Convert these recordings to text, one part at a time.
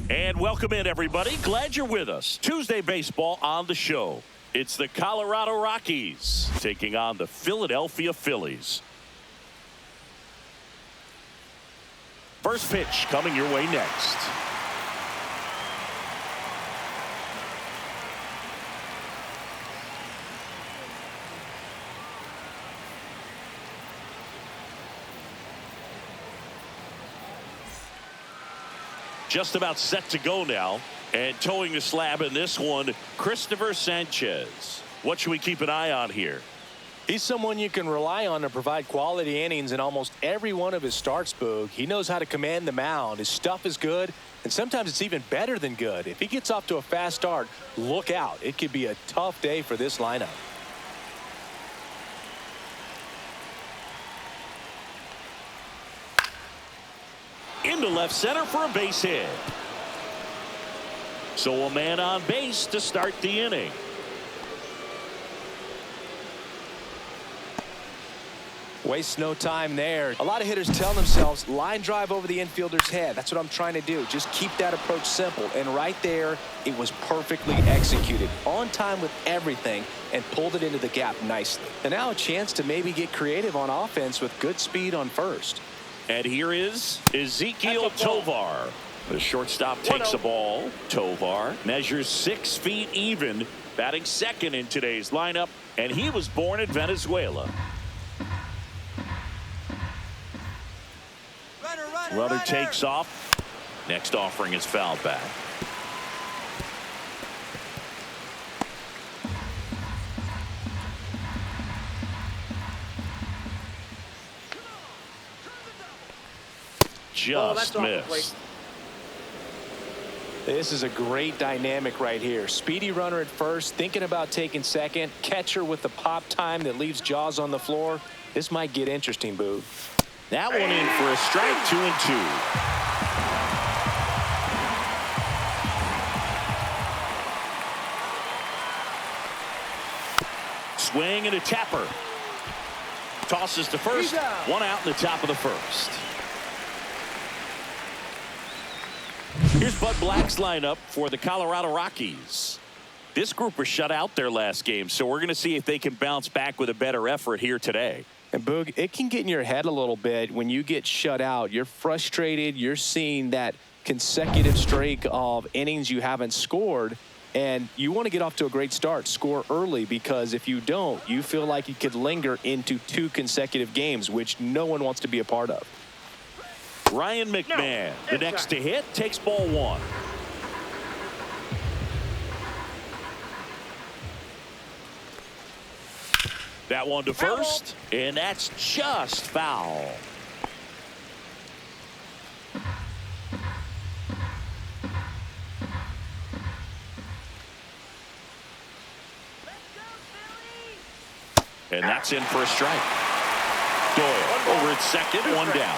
And welcome in, everybody. Glad you're with us. Tuesday baseball on the show. It's the Colorado Rockies taking on the Philadelphia Phillies. First pitch coming your way next. Just about set to go now, and towing the slab in this one, Christopher Sanchez. What should we keep an eye on here? He's someone you can rely on to provide quality innings in almost every one of his starts, Boog. He knows how to command the mound. His stuff is good, and sometimes it's even better than good. If he gets off to a fast start, look out. It could be a tough day for this lineup. Into left center for a base hit. So a man on base to start the inning. Waste no time there. A lot of hitters tell themselves line drive over the infielder's head. That's what I'm trying to do. Just keep that approach simple. And right there, it was perfectly executed. On time with everything and pulled it into the gap nicely. And now a chance to maybe get creative on offense with good speed on first. And here is Ezekiel Tovar. The shortstop takes the ball. Tovar measures 6 feet even, batting second in today's lineup, and he was born in Venezuela. Runner takes off. Next offering is fouled back. Just missed. This is a great dynamic right here. Speedy runner at first, thinking about taking second. Catcher with the pop time that leaves Jaws on the floor. This might get interesting, Boo. That one in for a strike, 2-2. Swing and a tapper. Tosses to first. One out in the top of the first. Here's Bud Black's lineup for the Colorado Rockies. This group was shut out their last game, so we're going to see if they can bounce back with a better effort here today. And Boog, it can get in your head a little bit when you get shut out. You're frustrated. You're seeing that consecutive streak of innings you haven't scored, and you want to get off to a great start, score early, because if you don't, you feel like you could linger into 2 consecutive games, which no one wants to be a part of. Ryan McMahon, the next to hit, takes ball 1. That one to first, and that's just foul. And that's in for a strike. Doyle over at second, 1 down.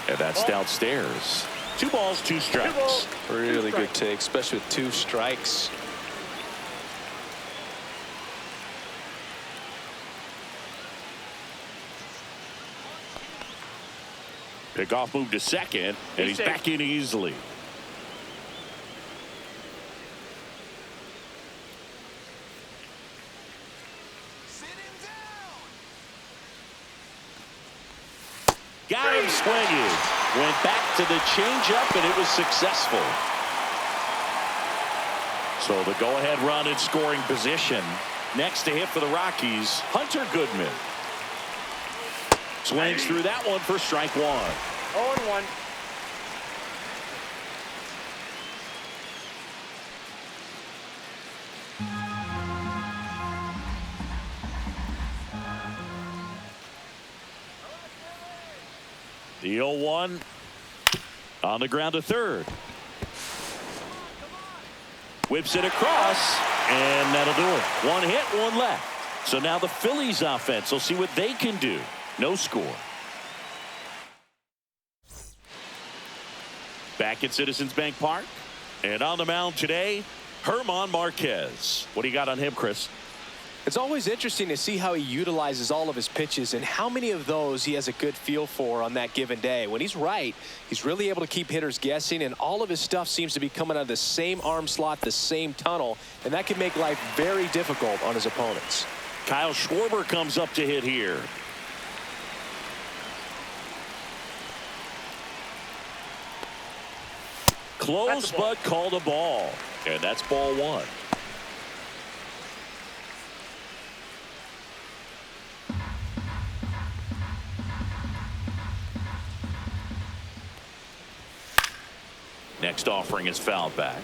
And that's downstairs. 2 balls, 2 strikes. Really good take, especially with 2 strikes. Pickoff move to second, and he's back in easily. Got him swinging. Went back to the changeup, and it was successful. So the go-ahead run in scoring position. Next to hit for the Rockies, Hunter Goodman. Swings through that one for strike 1. 0-1. The 0-1 on the ground to third. Whips it across, and that'll do it. 1 hit, 1 left. So now the Phillies offense will see what they can do. No score. Back at Citizens Bank Park, and on the mound today, German Marquez. What do you got on him, Chris? It's always interesting to see how he utilizes all of his pitches and how many of those he has a good feel for on that given day. When he's right, he's really able to keep hitters guessing, and all of his stuff seems to be coming out of the same arm slot, the same tunnel, and that can make life very difficult on his opponents. Kyle Schwarber comes up to hit here. Close, but called a ball. And that's ball one. Next offering is fouled back.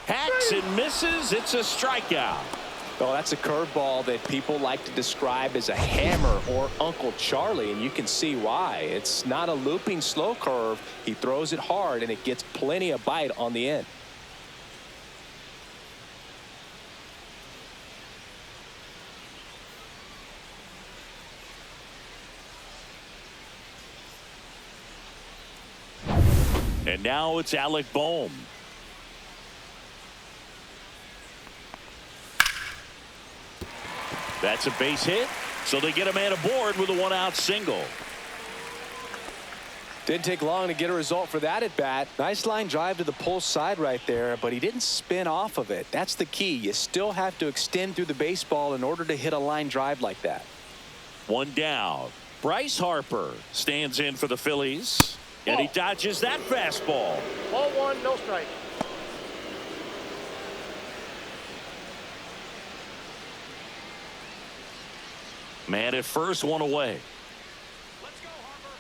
Hacks and misses. It's a strikeout. Oh, that's a curveball that people like to describe as a hammer or Uncle Charlie, and you can see why. It's not a looping slow curve. He throws it hard, and it gets plenty of bite on the end. And now it's Alec Bohm. That's a base hit, so they get a man aboard with a one-out single. Didn't take long to get a result for that at bat. Nice line drive to the pull side right there, but he didn't spin off of it. That's the key. You still have to extend through the baseball in order to hit a line drive like that. One down. Bryce Harper stands in for the Phillies, and he dodges that fastball. Ball one, no strike. Man at first, one away. Let's go, Harper.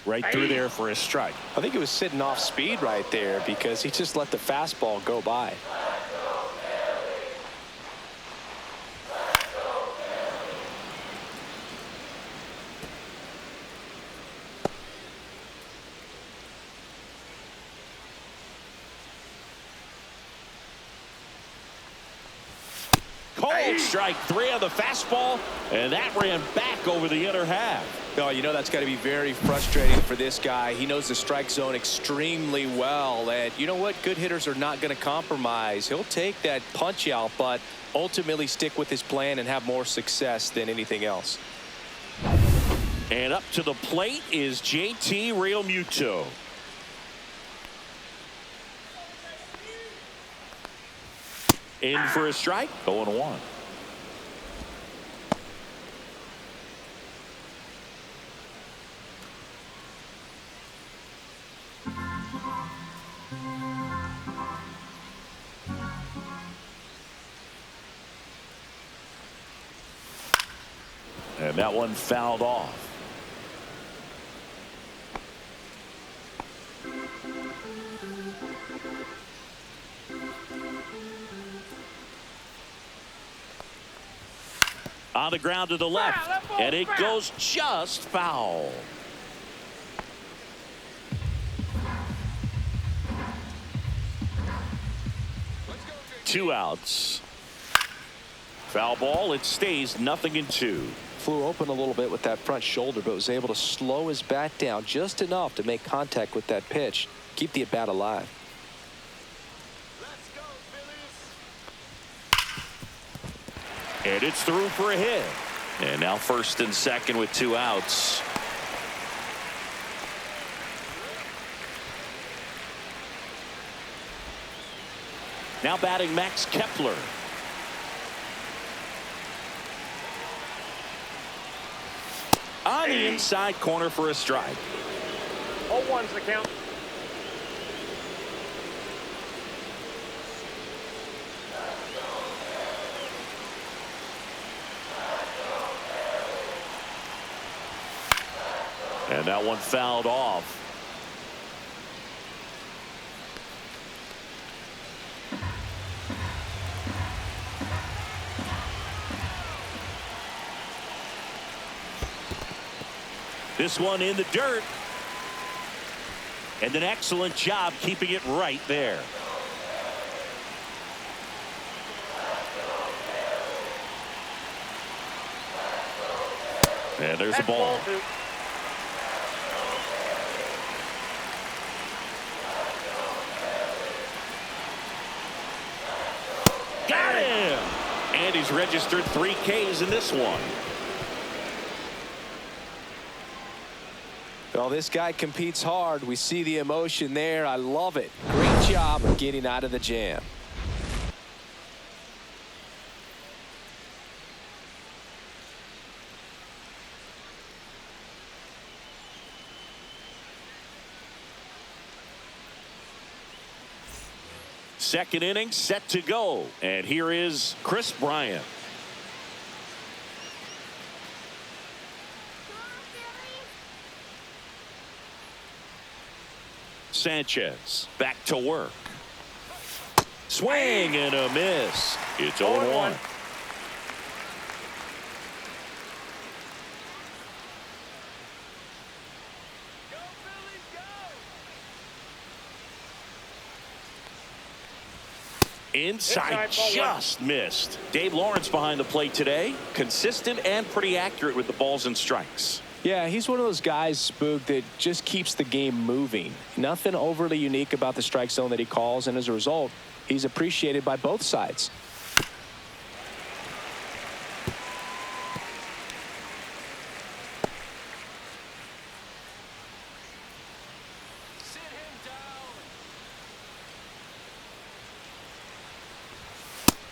Right through there for a strike. I think he was sitting off speed right there because he just let the fastball go by. Cold strike three on the fastball, and that ran back over the inner half. Oh, you know that's got to be very frustrating for this guy. He knows the strike zone extremely well, and you know what? Good hitters are not going to compromise. He'll take that punch out, but ultimately stick with his plan and have more success than anything else. And up to the plate is JT Realmuto. In for a strike. 0-1. And that one fouled off. On the ground to the left, and it goes just foul. Two outs. Foul ball. It stays 0-2. Flew open a little bit with that front shoulder, but was able to slow his bat down just enough to make contact with that pitch. Keep the at-bat alive. And it's through for a hit. And now first and second with two outs. Now batting Max Kepler. On the inside corner for a strike. 0-1's the count. And that one fouled off. This one in the dirt. And an excellent job keeping it right there. And there's the ball. Got him! And he's registered 3 Ks in this one. Well, this guy competes hard. We see the emotion there. I love it. Great job of getting out of the jam. Second inning set to go. And here is Chris Bryant. Sanchez back to work. Swing and a miss. It's 0-1. Inside just missed. Dave Lawrence behind the plate today. Consistent and pretty accurate with the balls and strikes. Yeah, he's one of those guys, Spook, that just keeps the game moving. Nothing overly unique about the strike zone that he calls, and as a result, he's appreciated by both sides.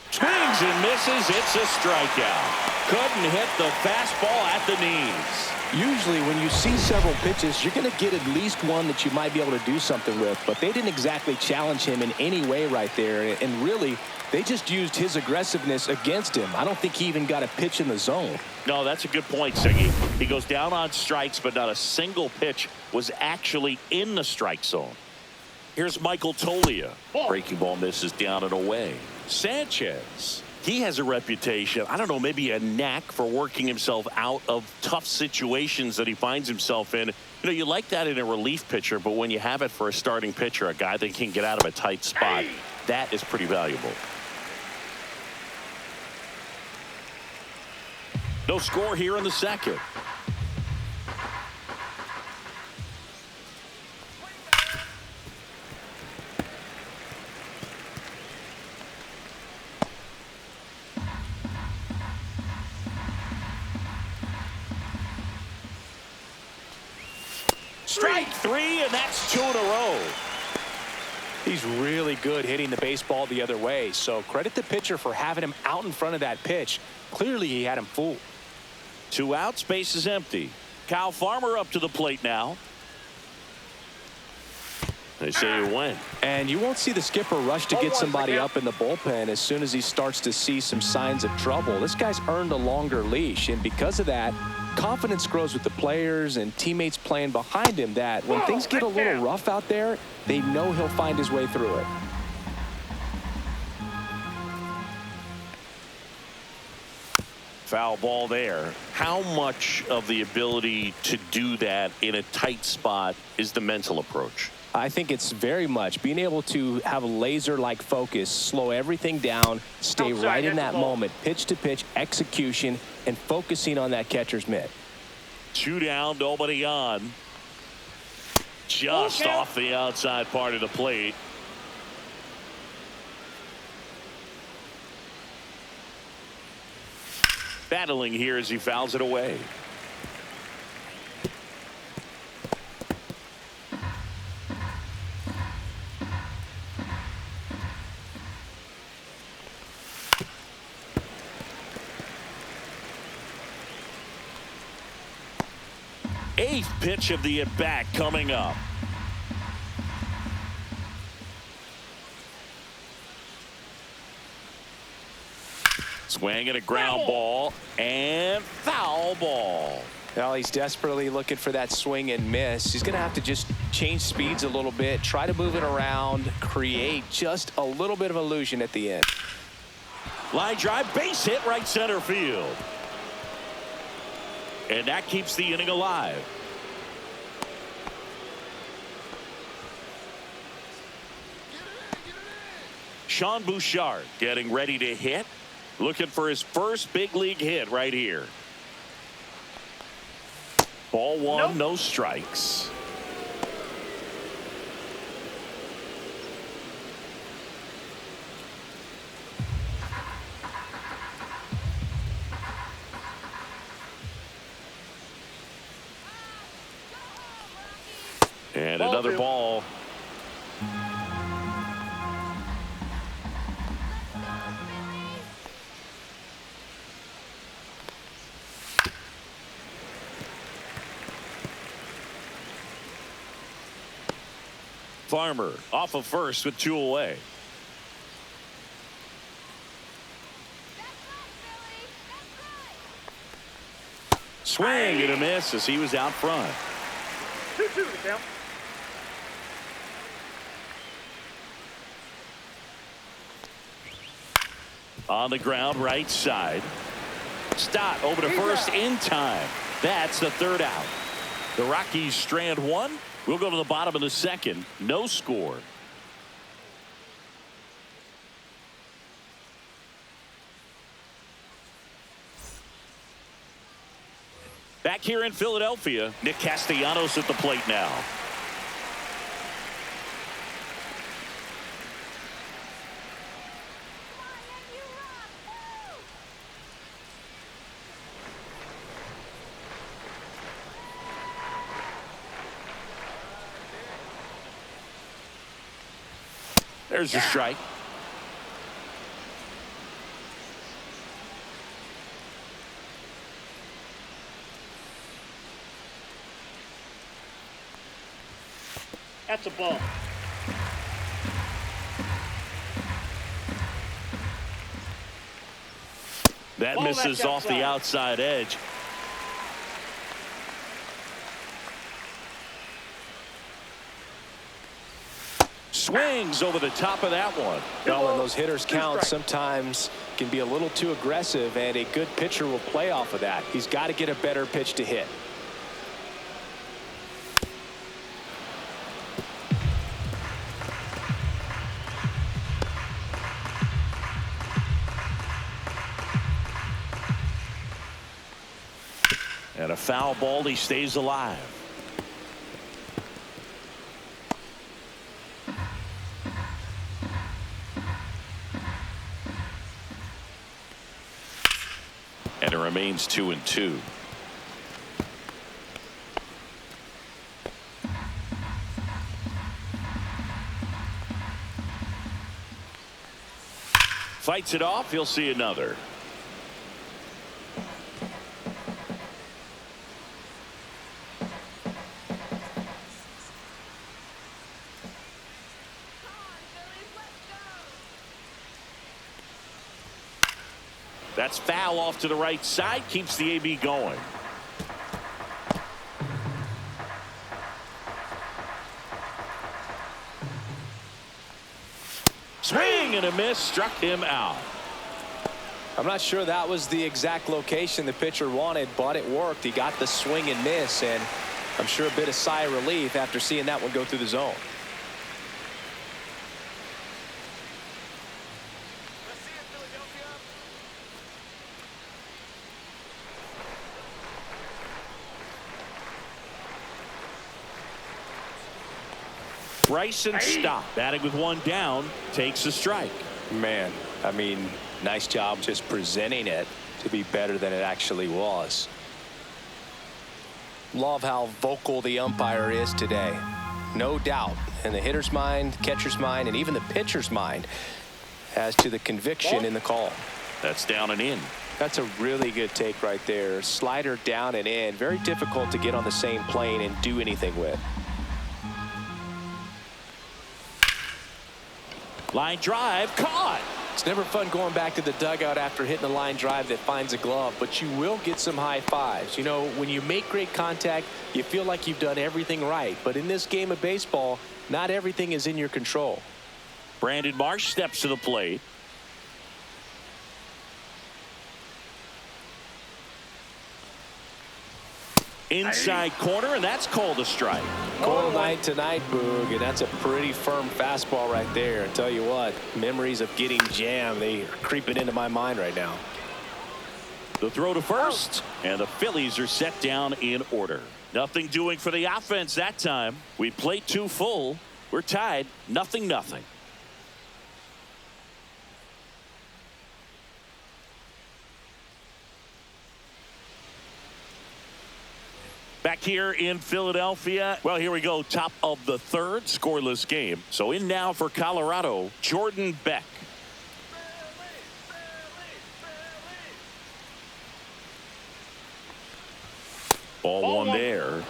Swings and misses. It's a strikeout. Couldn't hit the fastball at the knees. Usually when you see several pitches, you're going to get at least one that you might be able to do something with, but they didn't exactly challenge him in any way right there, and really they just used his aggressiveness against him. I don't think he even got a pitch in the zone. No, that's a good point, Siggy. He goes down on strikes, but not a single pitch was actually in the strike zone. Here's Michael Tolia. Breaking ball misses down and away. Sanchez. He has a reputation, I don't know, maybe a knack for working himself out of tough situations that he finds himself in. You know, you like that in a relief pitcher, but when you have it for a starting pitcher, a guy that can get out of a tight spot, that is pretty valuable. No score here in the second. Strike 3, and that's 2 in a row. He's really good hitting the baseball the other way, so credit the pitcher for having him out in front of that pitch. Clearly he had him fooled. 2 outs, base is empty. Kyle Farmer up to the plate now. They say you win. And you won't see the skipper rush to get somebody up in the bullpen as soon as he starts to see some signs of trouble. This guy's earned a longer leash, and because of that, confidence grows with the players and teammates playing behind him, that when things get a little rough out there, they know he'll find his way through it. Foul ball there. How much of the ability to do that in a tight spot is the mental approach? I think it's very much being able to have a laser-like focus, slow everything down, stay right in that moment, pitch to pitch execution, and focusing on that catcher's mitt. 2 down, nobody on. Just off the outside part of the plate. Battling here as he fouls it away. Eighth pitch of the at-bat coming up. Swing and a ground ball and foul ball. Well, he's desperately looking for that swing and miss. He's going to have to just change speeds a little bit, try to move it around, create just a little bit of illusion at the end. Line drive, base hit, right center field. And that keeps the inning alive. Sean Bouchard getting ready to hit. Looking for his first big league hit right here. Ball one, no strikes. And another ball. Farmer off of first with 2 away. Swing and a miss as he was out front. 2-2 the count. On the ground, right side. Stott over to first in time. That's the 3rd out. The Rockies strand 1. We'll go to the bottom of the 2nd. No score. Back here in Philadelphia, Nick Castellanos at the plate now. There's a strike. That's a ball. That misses off the outside edge. Swings over the top of that one. Well, when those hitters count, sometimes can be a little too aggressive, and a good pitcher will play off of that. He's got to get a better pitch to hit. And a foul ball. He stays alive. And it remains 2-2. Fights it off. He'll see another. That's foul off to the right side. Keeps the AB going. Swing and a miss. Struck him out. I'm not sure that was the exact location the pitcher wanted, but it worked. He got the swing and miss, and I'm sure a bit of sigh of relief after seeing that one go through the zone. Bryson Stott batting with 1 down takes a strike. Man, I mean, nice job just presenting it to be better than it actually was. Love how vocal the umpire is today. No doubt in the hitter's mind, catcher's mind, and even the pitcher's mind as to the conviction in the call. That's down and in. That's a really good take right there. Slider down and in. Very difficult to get on the same plane and do anything with. Line drive caught. It's never fun going back to the dugout after hitting a line drive that finds a glove, but you will get some high fives. You know, when you make great contact, you feel like you've done everything right. But in this game of baseball, not everything is in your control. Brandon Marsh steps to the plate. Inside corner, and that's called a strike. Cold night tonight, Boog, and that's a pretty firm fastball right there. I tell you what, memories of getting jammed, they are creeping into my mind right now. The throw to first, and the Phillies are set down in order. Nothing doing for the offense that time. We played 2 full. We're tied 0-0. Back here in Philadelphia. Well, here we go. Top of the 3rd, scoreless game. So in now for Colorado, Jordan Beck. Ball one there.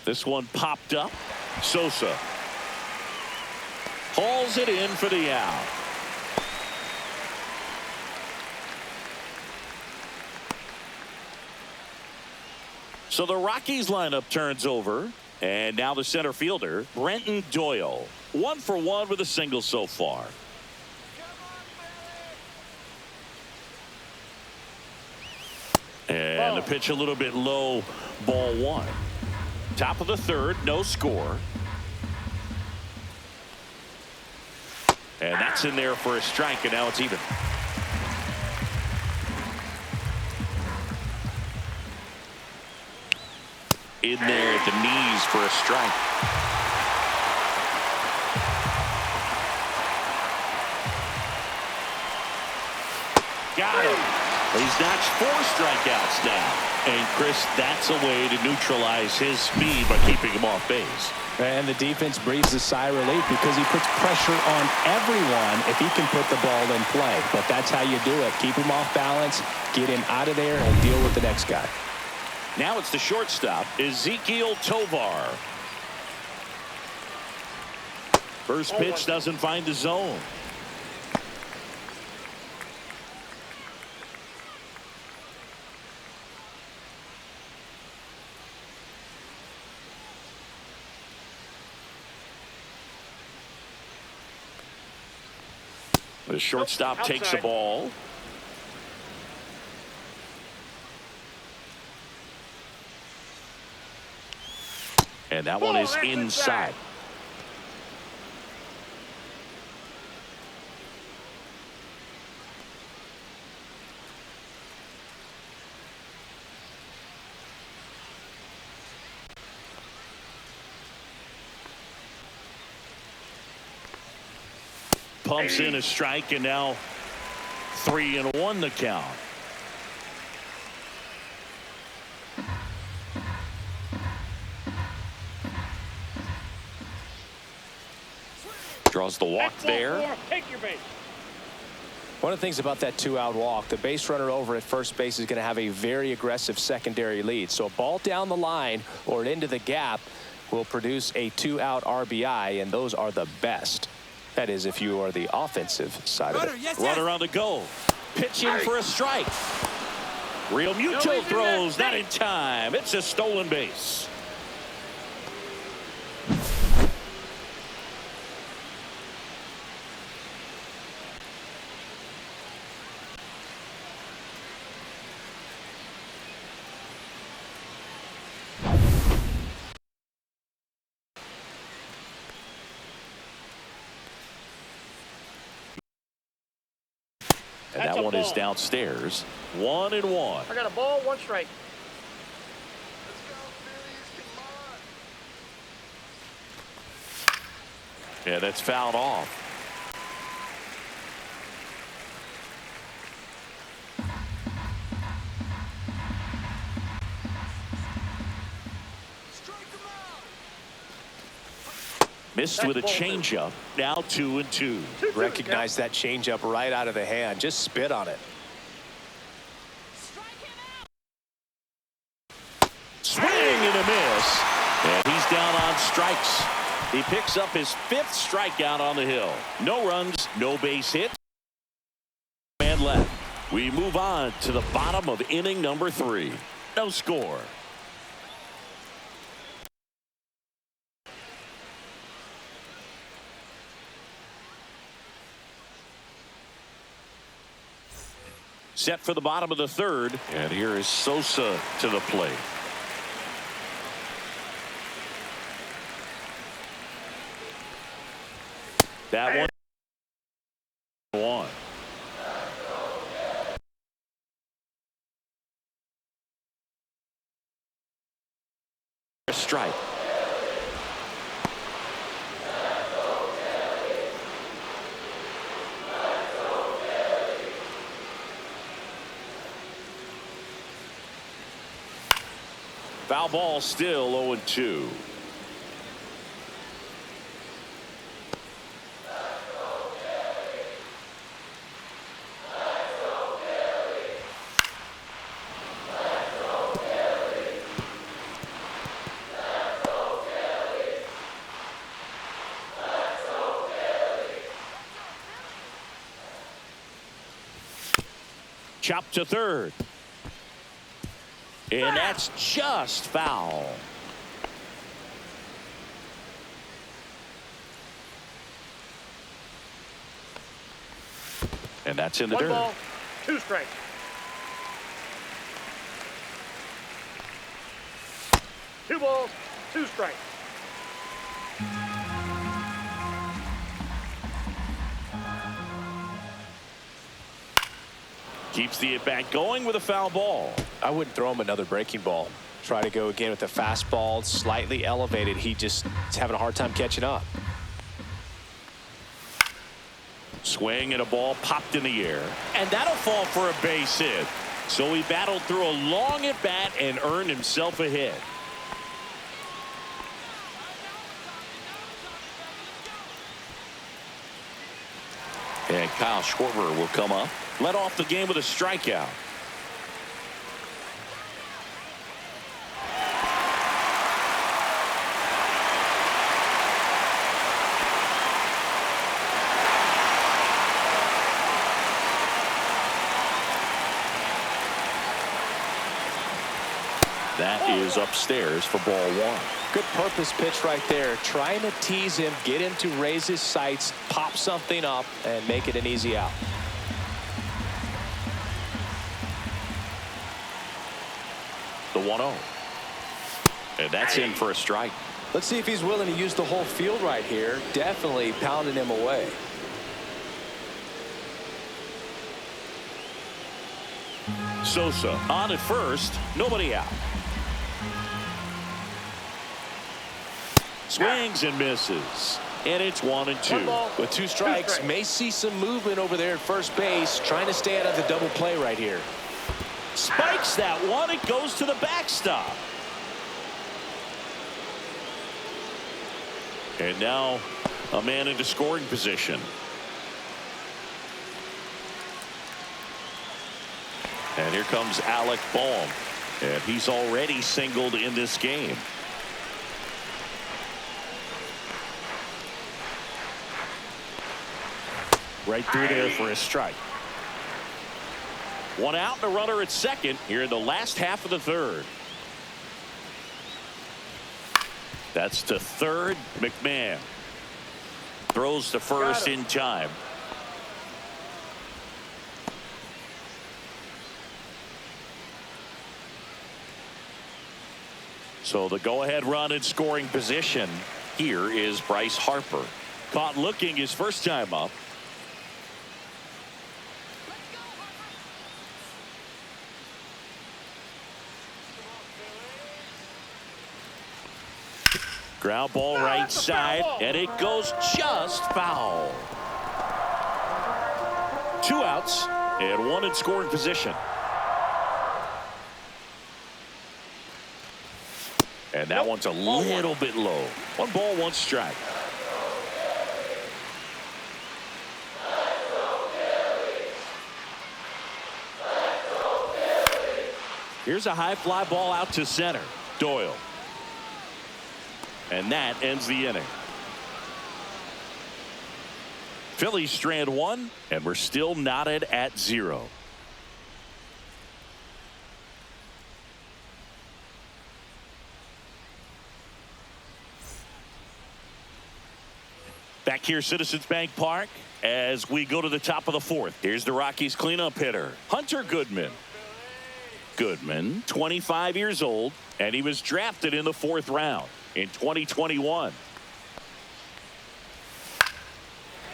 This one popped up. Sosa hauls it in for the out. So the Rockies lineup turns over, and now the center fielder, Brenton Doyle. 1 for 1 with a single so far. And the pitch a little bit low, ball 1. Top of the 3rd, no score. And that's in there for a strike, and now it's even. In there at the knees for a strike. Got him. He's notched 4 strikeouts now. And Chris, that's a way to neutralize his speed by keeping him off base. And the defense breathes a sigh of relief because he puts pressure on everyone if he can put the ball in play. But that's how you do it. Keep him off balance, get him out of there, and deal with the next guy. Now it's the shortstop, Ezequiel Tovar. First pitch doesn't find the zone. The shortstop takes the ball. And that one is inside. Pumps in a strike, and now 3-1 the count. Draws the walk there. Take your base. One of the things about that 2-out walk, the base runner over at first base is going to have a very aggressive secondary lead. So a ball down the line or into the gap will produce a 2-out RBI, and those are the best. That is, if you are the offensive side of it. Runner on the go. Pitching for a strike. Real Muto throws not in time. It's a stolen base. And that one is downstairs. 1-1. I got a ball, 1 strike. Yeah, that's fouled off. Missed with a changeup. Now 2-2. Recognize that changeup right out of the hand. Just spit on it. Swing and a miss. And he's down on strikes. He picks up his 5th strikeout on the hill. No runs, no base hits. Man left. We move on to the bottom of inning number 3. No score. Set for the bottom of the 3rd. And here is Sosa to the plate. That one. A strike. Foul ball, still 0-2. Chop to 3rd. And that's just foul. And that's in the dirt. 1 ball, 2 strikes. Two balls, 2 strikes. Keeps the at-bat going with a foul ball. I wouldn't throw him another breaking ball. Try to go again with the fastball, slightly elevated. He just is having a hard time catching up. Swing and a ball popped in the air. And that'll fall for a base hit. So he battled through a long at-bat and earned himself a hit. And Kyle Schwarber will come up. Led off the game with a strikeout. That is upstairs for ball 1. Good purpose pitch right there. Trying to tease him, get him to raise his sights, pop something up, and make it an easy out. The 1-0. And that's in for a strike. Let's see if he's willing to use the whole field right here. Definitely pounding him away. Sosa on at first. Nobody out. Swings and misses. And it's 1-2. 1 ball, With 2 strikes, may see some movement over there at first base. Trying to stay out of the double play right here. Spikes that one. It goes to the backstop. And now a man into scoring position. And here comes Alec Bohm. And he's already singled in this game. Right through there for a strike. 1 out and a runner at second here in the last half of the 3rd. That's to 3rd. McMahon throws to first in time. So the go-ahead run in scoring position here is Bryce Harper. Caught looking his first time up. Ground ball right side, and it goes just foul. 2 outs and 1 in scoring position. And that one's a little bit low. 1 ball, 1 strike. Here's a high fly ball out to center. Doyle. And that ends the inning. Phillies strand one, and we're still knotted at 0. Back here, Citizens Bank Park, as we go to the top of the 4th. Here's the Rockies cleanup hitter, Hunter Goodman. Goodman, 25 years old, and he was drafted in the 4th round in 2021.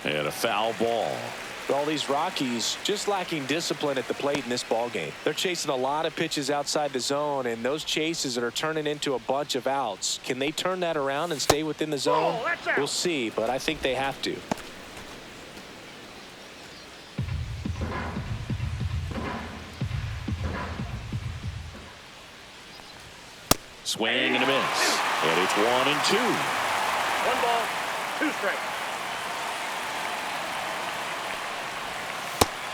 And a foul ball. All these Rockies just lacking discipline at the plate in this ball game. They're chasing a lot of pitches outside the zone, and those chases that are turning into a bunch of outs. Can they turn that around and stay within the zone? We'll see, but I think they have to. Swing and a miss. And it's 1-2. 1 ball, 2 strikes.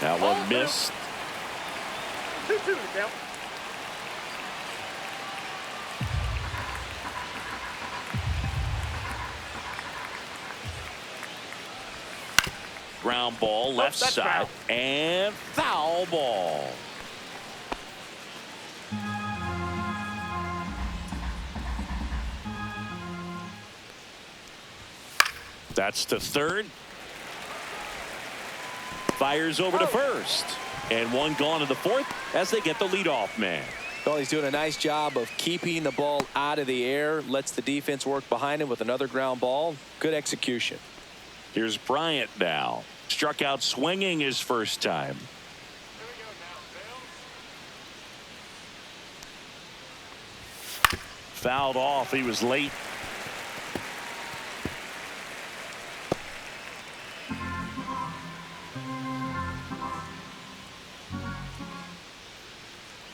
That one missed. 2-2 to count. Ground ball left side and foul ball. That's to third. Fires over to first. And one gone in the 4th as they get the leadoff man. Well, he's doing a nice job of keeping the ball out of the air. Lets the defense work behind him with another ground ball. Good execution. Here's Bryant now. Struck out swinging his first time. Fouled off. He was late.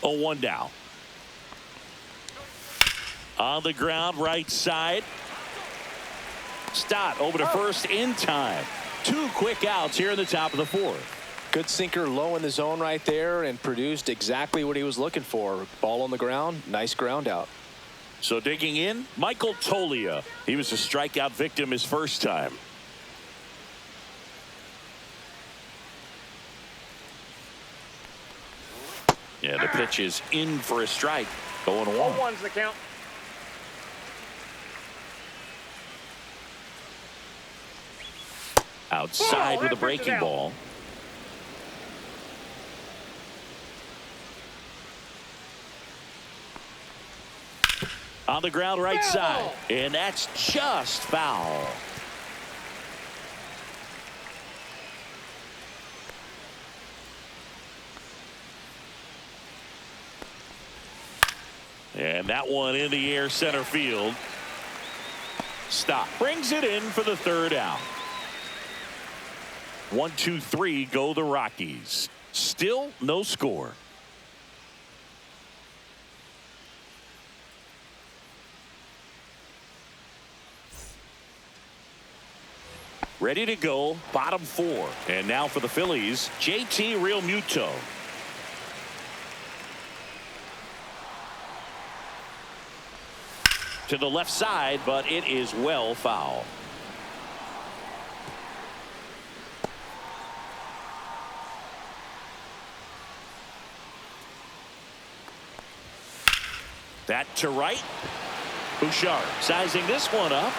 Oh, 1 down. On the ground, right side. Stott over to first in time. 2 quick outs here in the top of the 4th. Good sinker low in the zone right there and produced exactly what he was looking for. Ball on the ground. Nice ground out. So digging in, Michael Toglia. He was a strikeout victim his first time. Yeah, the pitch is in for a strike. 0-1. 0-1's the count. Outside with a breaking ball. On the ground right side. And that's just foul. And that one in the air center field. Stop. Brings it in for the 3rd out. 1, 2, 3 go the Rockies. Still no score. Ready to go, bottom 4. And now for the Phillies, JT Realmuto. To the left side, but it is well foul. That to right. Bouchard sizing this one up.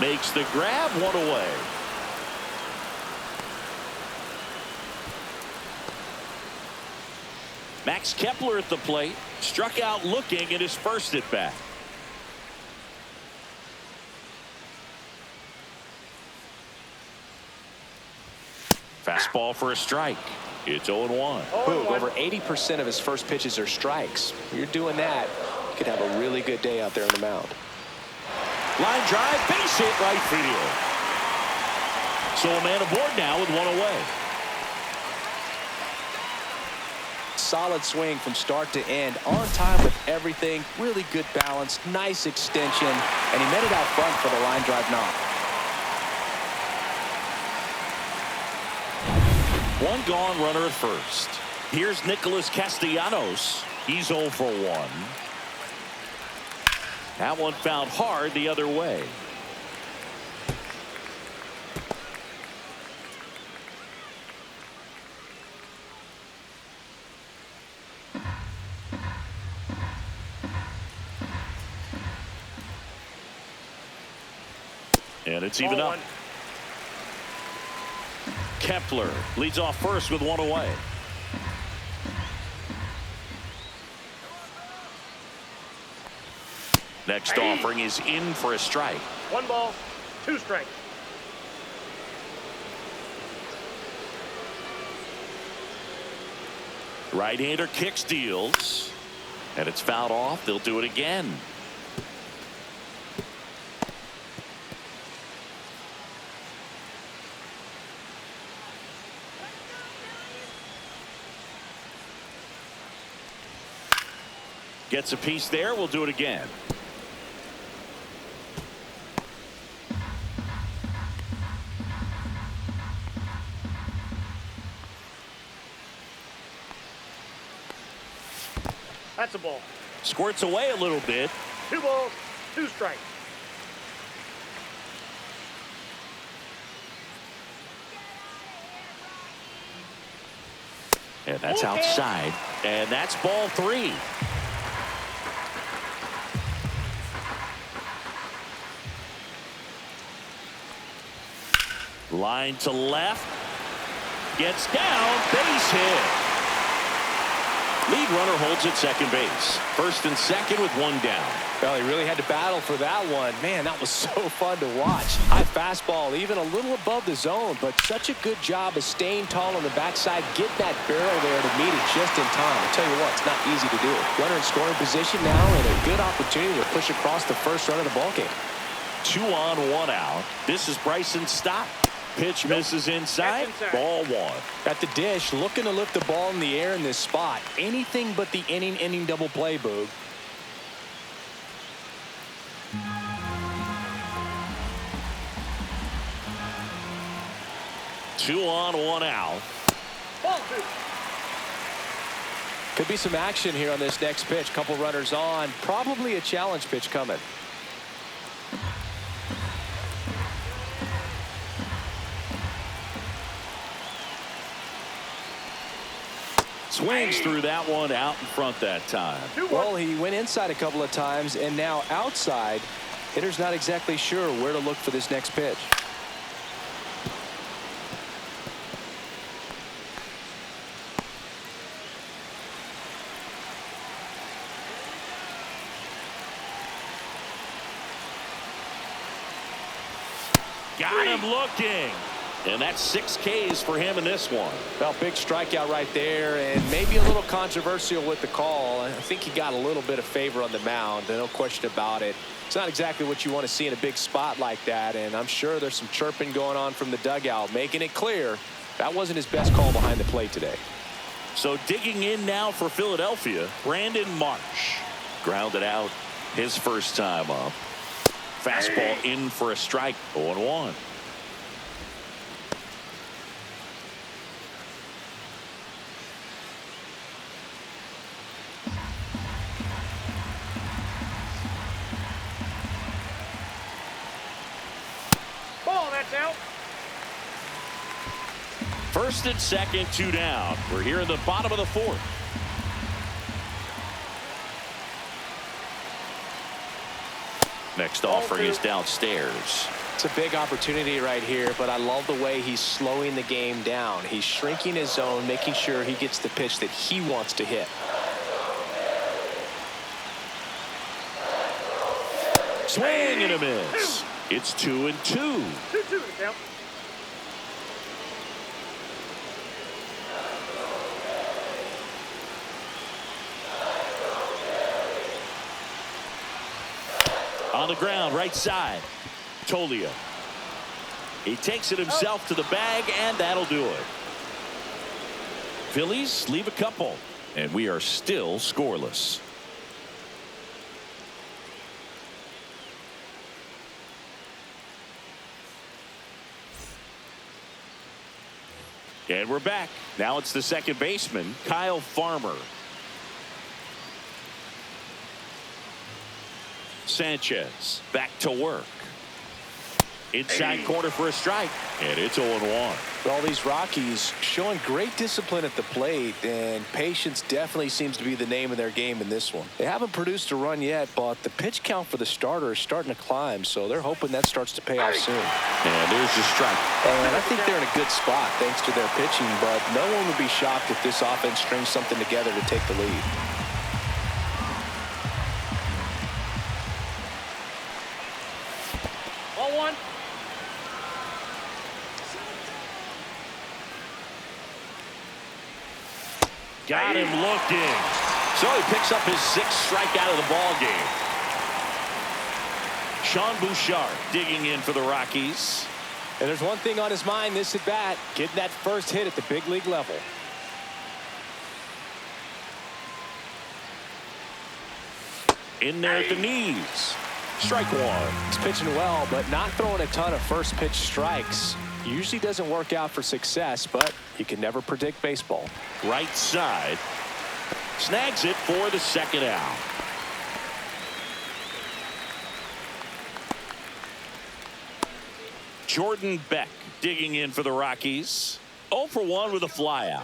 Makes the grab, 1 away. Max Kepler at the plate. Struck out looking at his first at bat. Fastball for a strike. It's 0-1. Over 80% of his first pitches are strikes. You're doing that, you could have a really good day out there on the mound. Line drive, base hit right field. So a man aboard now with 1 away. Solid swing from start to end. On time with everything. Really good balance. Nice extension. And he met it out front for the line drive knock. 1 gone, runner at first. Here's Nicholas Castellanos. He's 0 for 1. That one found hard the other way. And it's even up. Kepler leads off first with one away. Next offering is in for a strike. 1 ball, 2 strikes. Right-hander kicks, deals, and it's fouled off. They'll do it again. Gets a piece there. We'll do it again. That's a ball. Squirts away a little bit. 2 balls, 2 strikes. And that's outside. And that's ball 3. Line to left. Gets down. Base hit. Lead runner holds at second base. First and second with 1 down. Well, he really had to battle for that one. Man, that was so fun to watch. High fastball, even a little above the zone, but such a good job of staying tall on the backside, getting that barrel there to meet it just in time. I'll tell you what, it's not easy to do. Runner in scoring position now, and a good opportunity to push across the first run of the ballgame. 2 on, 1 out. This is Bryson's stop. Pitch misses inside. Ball 1. At the dish, looking to lift the ball in the air in this spot. Anything but the inning double play, Boog. Two on, 1 out. Ball 2. Could be some action here on this next pitch. Couple runners on. Probably a challenge pitch coming. Swings through that one out in front that time. Well, he went inside a couple of times, and now outside. Hitter's not exactly sure where to look for this next pitch. Got him looking. And that's 6 Ks for him in this one. Well, big strikeout right there, and maybe a little controversial with the call. I think he got a little bit of favor on the mound, no question about it. It's not exactly what you want to see in a big spot like that, and I'm sure there's some chirping going on from the dugout, making it clear that wasn't his best call behind the plate today. So digging in now for Philadelphia, Brandon Marsh. Grounded out his first time up. Fastball in for a strike. 0-1. Out. First and second, 2 down. We're here in the bottom of the 4th. Next offering is downstairs. It's a big opportunity right here, but I love the way he's slowing the game down. He's shrinking his zone, making sure he gets the pitch that he wants to hit. Swing and a miss. It's 2-2. 2-2 to count. On the ground, right side. Tolia. He takes it himself to the bag, and that'll do it. Phillies leave a couple, and we are still scoreless. And we're back. Now it's the second baseman, Kyle Farmer. Sanchez back to work. Inside corner for a strike, and it's 0-1. Well, these Rockies showing great discipline at the plate, and patience definitely seems to be the name of their game in this one. They haven't produced a run yet, but the pitch count for the starter is starting to climb, so they're hoping that starts to pay off soon. And there's the strike. And I think they're in a good spot thanks to their pitching, but no one would be shocked if this offense strings something together to take the lead. Ball one. Got him looking. So he picks up his 6th strikeout of the ball game. Sean Bouchard digging in for the Rockies. And there's one thing on his mind this at bat, getting that first hit at the big league level. In there at the knees. Strike one. He's pitching well, but not throwing a ton of first pitch strikes. Usually doesn't work out for success, but you can never predict baseball. Right side. Snags it for the 2nd out. Jordan Beck digging in for the Rockies. 0 for 1 with a flyout.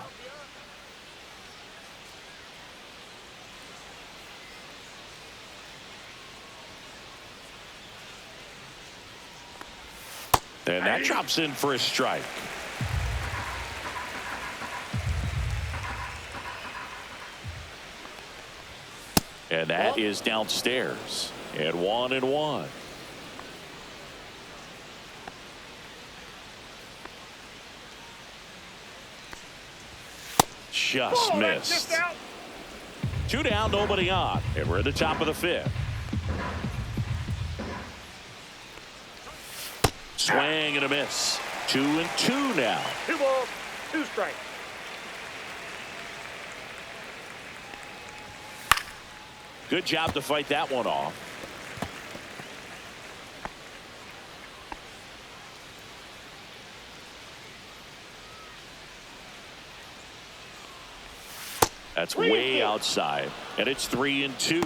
And that drops in for a strike. And that is downstairs. And 1-1. Just missed. 2 down, nobody on. And we're at the top of the 5th. Swing and a miss. 2-2 now. 2 balls, 2 strikes. Good job to fight that one off. That's way outside, and it's 3-2.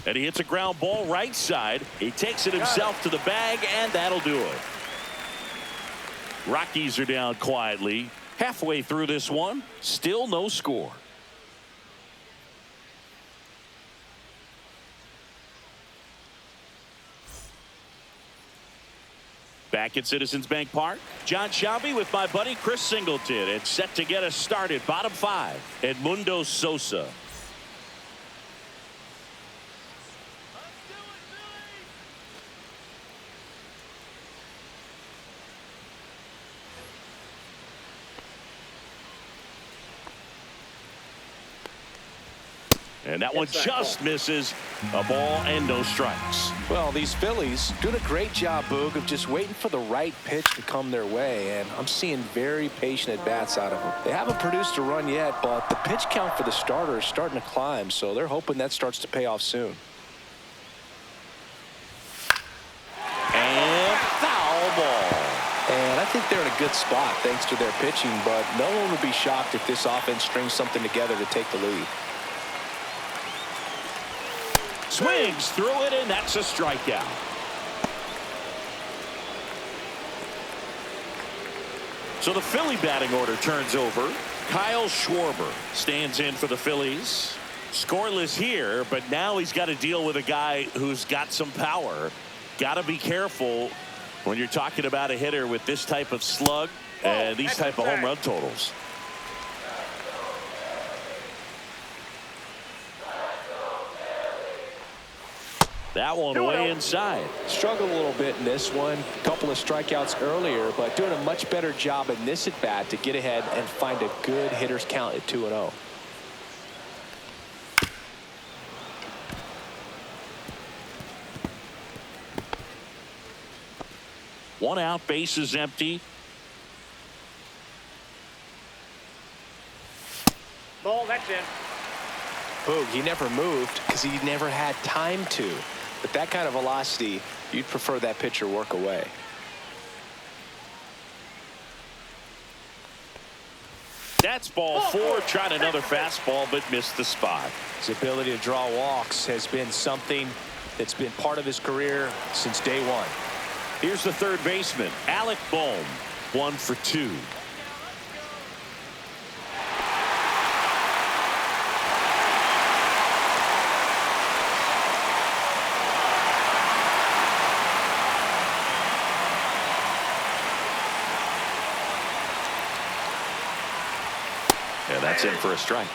And he hits a ground ball right side. He takes it himself to the bag, and that'll do it. Rockies are down quietly. Halfway through this one, still no score. Back at Citizens Bank Park, John Shelby with my buddy Chris Singleton. It's set to get us started. Bottom 5, Edmundo Sosa. And that one just misses. A ball and no strikes. Well, these Phillies doing a great job, Boog, of just waiting for the right pitch to come their way, and I'm seeing very patient at-bats out of them. They haven't produced a run yet, but the pitch count for the starter is starting to climb, so they're hoping that starts to pay off soon. And foul ball. And I think they're in a good spot thanks to their pitching, but no one would be shocked if this offense strings something together to take the lead. Swings through it, and that's a strikeout. So the Philly batting order turns over. Kyle Schwarber stands in for the Phillies. Scoreless here, but now he's got to deal with a guy who's got some power. Got to be careful when you're talking about a hitter with this type of slug and these type of home run totals. That one way inside. Struggled a little bit in this one. A couple of strikeouts earlier, but doing a much better job in this at bat to get ahead and find a good hitter's count at 2-0. One out, bases empty. Ball in. Boog, he never moved because he never had time to. But that kind of velocity, you'd prefer that pitcher work away. That's ball 4. Tried another fastball but missed the spot. His ability to draw walks has been something that's been part of his career since day one. Here's the third baseman, Alec Bohm, 1 for 2. And that's in for a strike.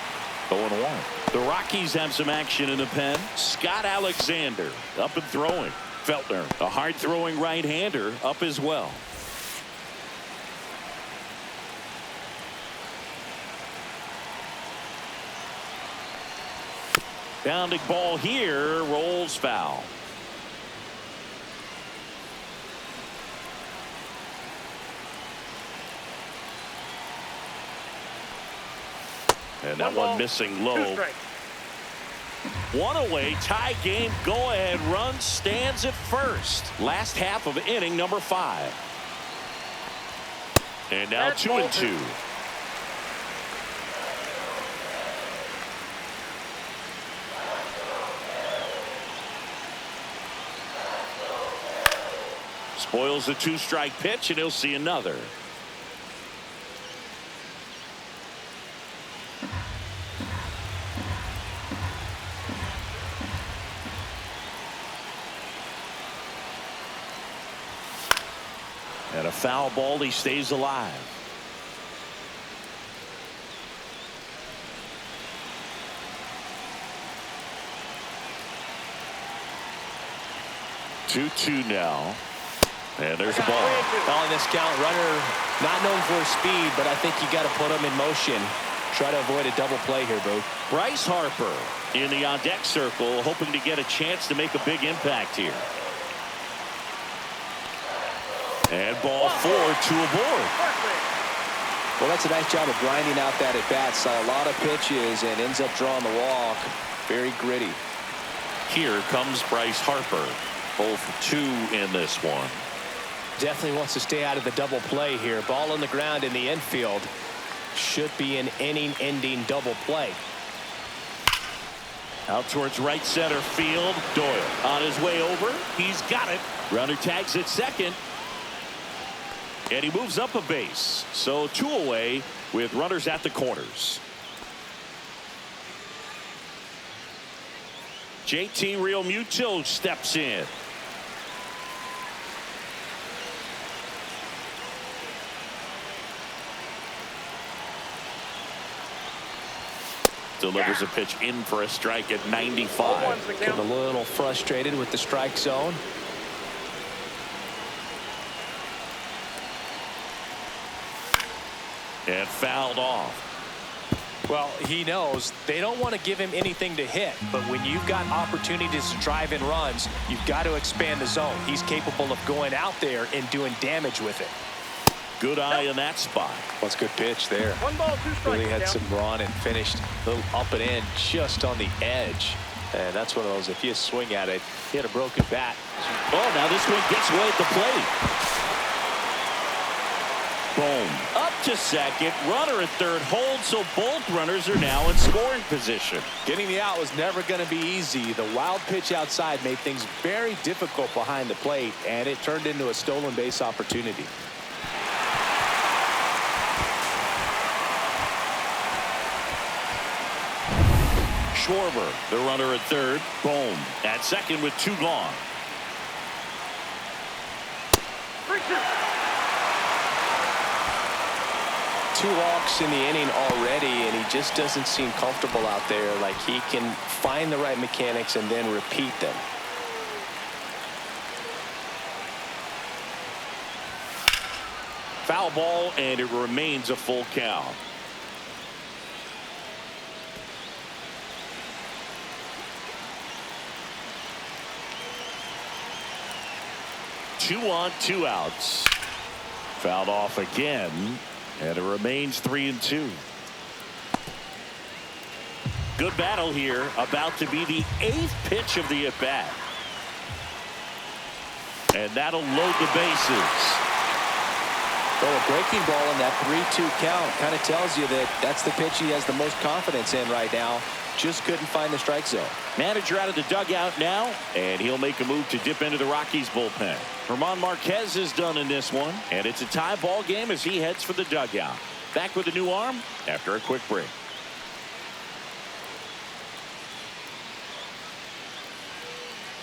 0-1. The Rockies have some action in the pen. Scott Alexander up and throwing. Feltner, a hard throwing right-hander, up as well. Bounding ball here, rolls foul. And that one missing low. 1 away, tie game, go ahead run stands at first. Last half of inning number 5. And now 2-2. Spoils the 2-strike pitch, and he'll see another. And a foul ball, he stays alive. Two now. And there's a ball. On this count, runner not known for his speed, but I think you got to put him in motion. Try to avoid a double play here, Boo. Bryce Harper in the on-deck circle, hoping to get a chance to make a big impact here. And ball 4, 2 aboard. Well, that's a nice job of grinding out that at bat. Saw a lot of pitches and ends up drawing the walk. Very gritty. Here comes Bryce Harper. 0 for 2 in this one. Definitely wants to stay out of the double play here. Ball on the ground in the infield. Should be an inning-ending double play. Out towards right center field. Doyle on his way over. He's got it. Runner tags at second. And he moves up a base. So 2 away with runners at the corners. JT Realmuto steps in. Delivers a pitch in for a strike at 95. Getting a little frustrated with the strike zone. And fouled off. Well, he knows they don't want to give him anything to hit, but when you've got opportunities to drive in runs, you've got to expand the zone. He's capable of going out there and doing damage with it. Good eye in that spot. What's a good pitch there. 1 ball, 2 strikes. Really had some run and finished a little up and in just on the edge. And that's one of those, if you swing at it, he had a broken bat. Oh, now this one gets away at the plate. Boom. Up to second. Runner at third holds, so both runners are now in scoring position. Getting the out was never going to be easy. The wild pitch outside made things very difficult behind the plate, and it turned into a stolen base opportunity. Schwarber, the runner at third. Boom. At second with 2 gone. 2 walks in the inning already, and he just doesn't seem comfortable out there. Like he can find the right mechanics and then repeat them. Foul ball, and it remains a full count. Two on, 2 outs. Fouled off again, and it remains 3-2. Good battle here. About to be the 8th pitch of the at-bat. And that'll load the bases. Well, a breaking ball in that 3-2 count kind of tells you that that's the pitch he has the most confidence in right now. Just couldn't find the strike zone. Manager out of the dugout now, and he'll make a move to dip into the Rockies bullpen. German Marquez is done in this one, and it's a tie ball game as he heads for the dugout. Back with a new arm after a quick break.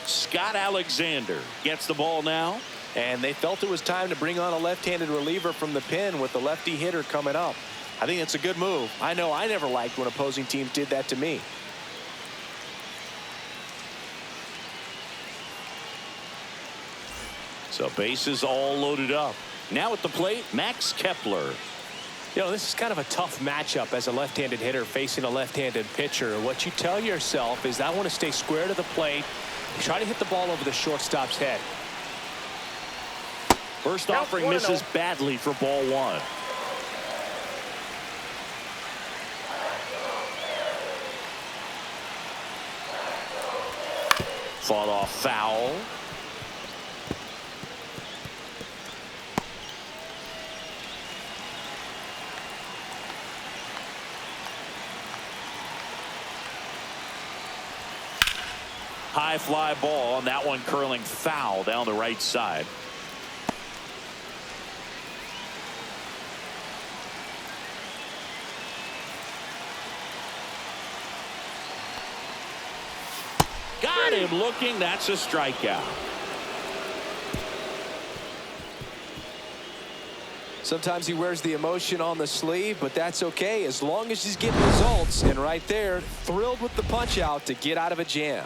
Scott Alexander gets the ball now. And they felt it was time to bring on a left-handed reliever from the pen with the lefty hitter coming up. I think it's a good move. I know I never liked when opposing teams did that to me. So bases all loaded up. Now at the plate, Max Kepler. You know, this is kind of a tough matchup as a left-handed hitter facing a left-handed pitcher. What you tell yourself is I want to stay square to the plate, try to hit the ball over the shortstop's head. First offering misses badly for ball 1. Fought off foul. High fly ball, and that one curling foul down the right side. Got him looking. That's a strikeout. Sometimes he wears the emotion on the sleeve, but that's okay as long as he's getting results. And right there, thrilled with the punch out to get out of a jam.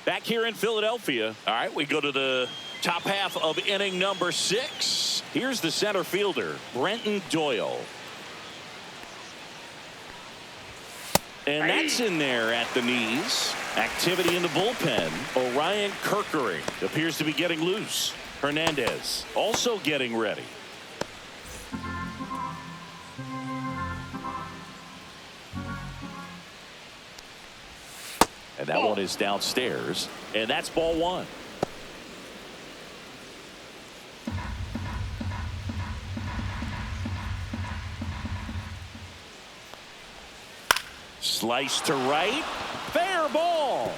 Back here in Philadelphia. All right, we go to the top half of inning number 6. Here's the center fielder, Brenton Doyle. And that's in there at the knees. Activity in the bullpen. Orion Kerkering appears to be getting loose. Hernandez also getting ready. And that one is downstairs. And that's ball 1. Slice to right. Fair ball.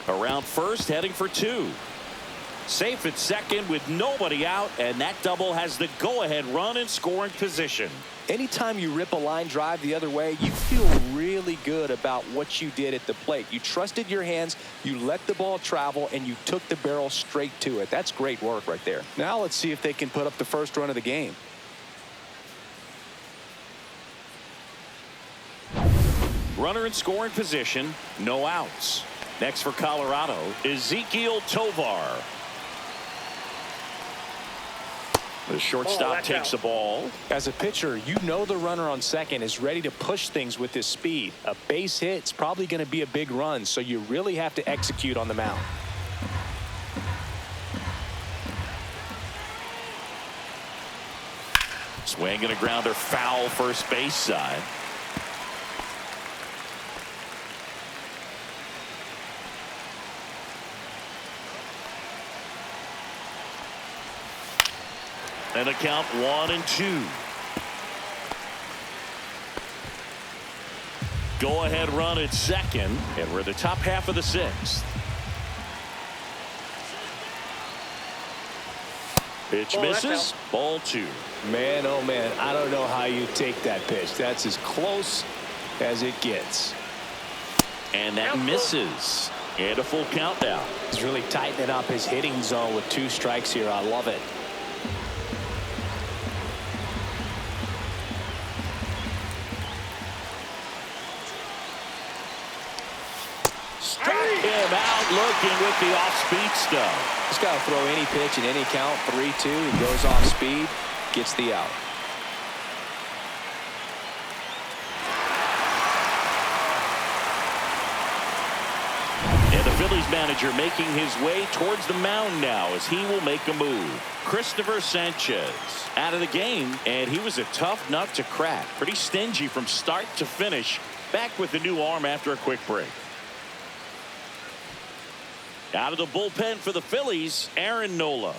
Around first, heading for 2. Safe at second with nobody out, and that double has the go-ahead run in scoring position. Anytime you rip a line drive the other way, you feel really good about what you did at the plate. You trusted your hands, you let the ball travel, and you took the barrel straight to it. That's great work right there. Now let's see if they can put up the first run of the game. Runner in scoring position, no outs. Next for Colorado, Ezequiel Tovar. The shortstop takes the ball. As a pitcher, you know the runner on second is ready to push things with his speed. A base hit's probably going to be a big run, so you really have to execute on the mound. Swing and a grounder foul first base side. And a count 1-2. Go ahead run at second, and we're at the top half of the 6th. Pitch misses. Ball 2. Man, oh man, I don't know how you take that pitch. That's as close as it gets. And that misses. And a full count now. He's really tightening up his hitting zone with 2 strikes here. I love it. Him out looking with the off-speed stuff. Just got to throw any pitch in any count. 3-2. He goes off speed, gets the out. And the Phillies manager making his way towards the mound now as he will make a move. Christopher Sanchez out of the game, and he was a tough nut to crack. Pretty stingy from start to finish. Back with the new arm after a quick break. Out of the bullpen for the Phillies, Aaron Nola.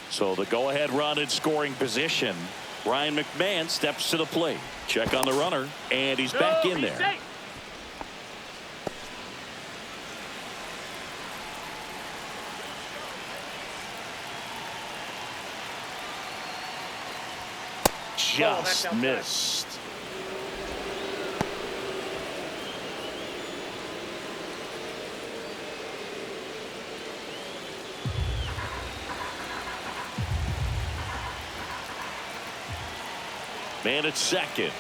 So the go-ahead run in scoring position. Ryan McMahon steps to the plate. Check on the runner, and he's back in there. Just missed. Man at second.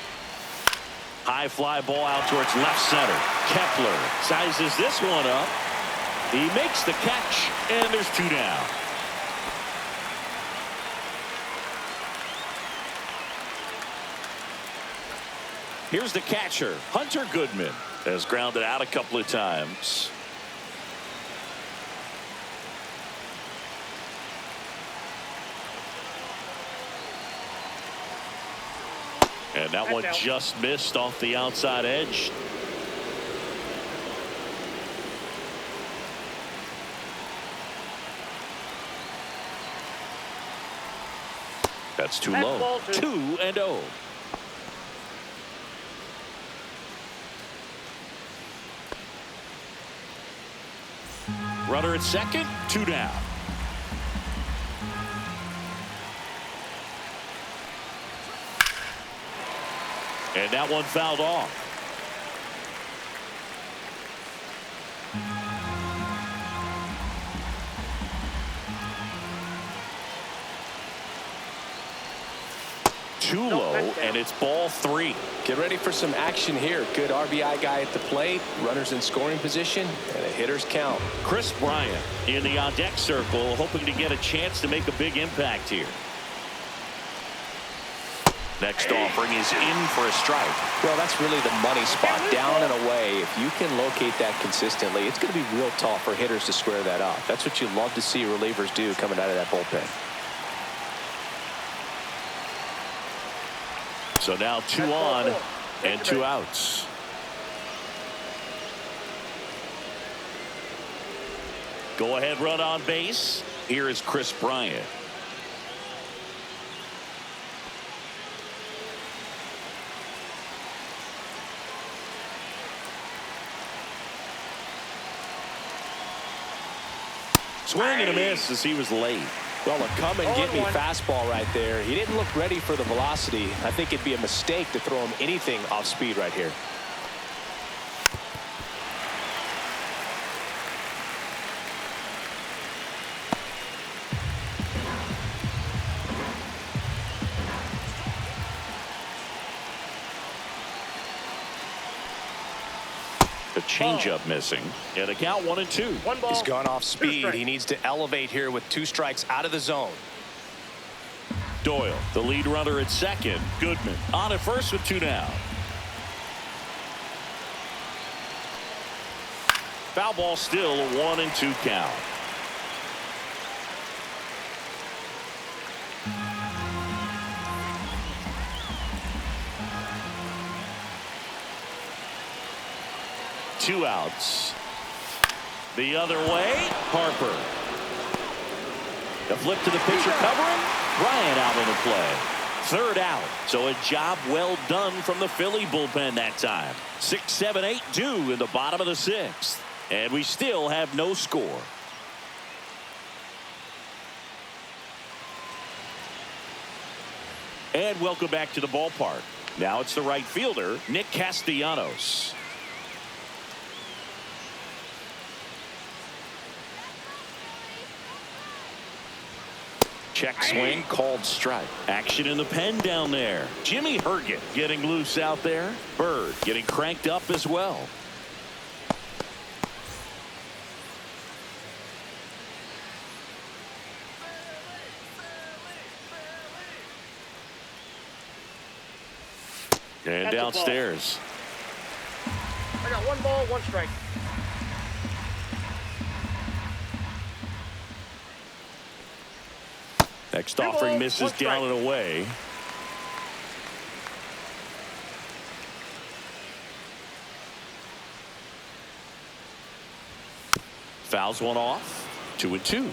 High fly ball out towards left center. Kepler sizes this one up. He makes the catch, and there's 2 down. Here's the catcher, Hunter Goodman, has grounded out a couple of times. And that one just missed off the outside edge. That's too low. 2-0. Runner at second, 2 down. And that one fouled off. Too low, and it's ball 3. Get ready for some action here. Good RBI guy at the plate. Runners in scoring position, and a hitter's count. Chris Bryant in the on-deck circle, hoping to get a chance to make a big impact here. Next offering is in for a strike. Well, that's really the money spot, down and away. If you can locate that consistently, it's going to be real tough for hitters to square that up. That's what you love to see relievers do coming out of that bullpen. So now 2 on and 2 outs. Go ahead run on base. Here is Chris Bryant. Swing and a miss as he was late. Well, a come and get me fastball right there. He didn't look ready for the velocity. I think it'd be a mistake to throw him anything off speed right here. The changeup missing, and a count 1-2. He's gone off speed. He needs to elevate here with 2 strikes out of the zone. Doyle, the lead runner at second. Goodman on at first with 2 down. Foul ball, still a 1-2 count. Two outs. The other way, Harper. The flip to the pitcher covering. Bryant out on the play. 3rd out. So a job well done from the Philly bullpen that time. 6, 7, 8 due in the bottom of the 6th. And we still have no score. And welcome back to the ballpark. Now it's the right fielder, Nick Castellanos. Check swing, called strike. Action in the pen down there. Jimmy Herget getting loose out there. Bird getting cranked up as well. And That's a ball. downstairs. I got 1 ball, 1 strike. Next Two offering balls, misses 1 strike. down and away. Fouls one off. 2-2.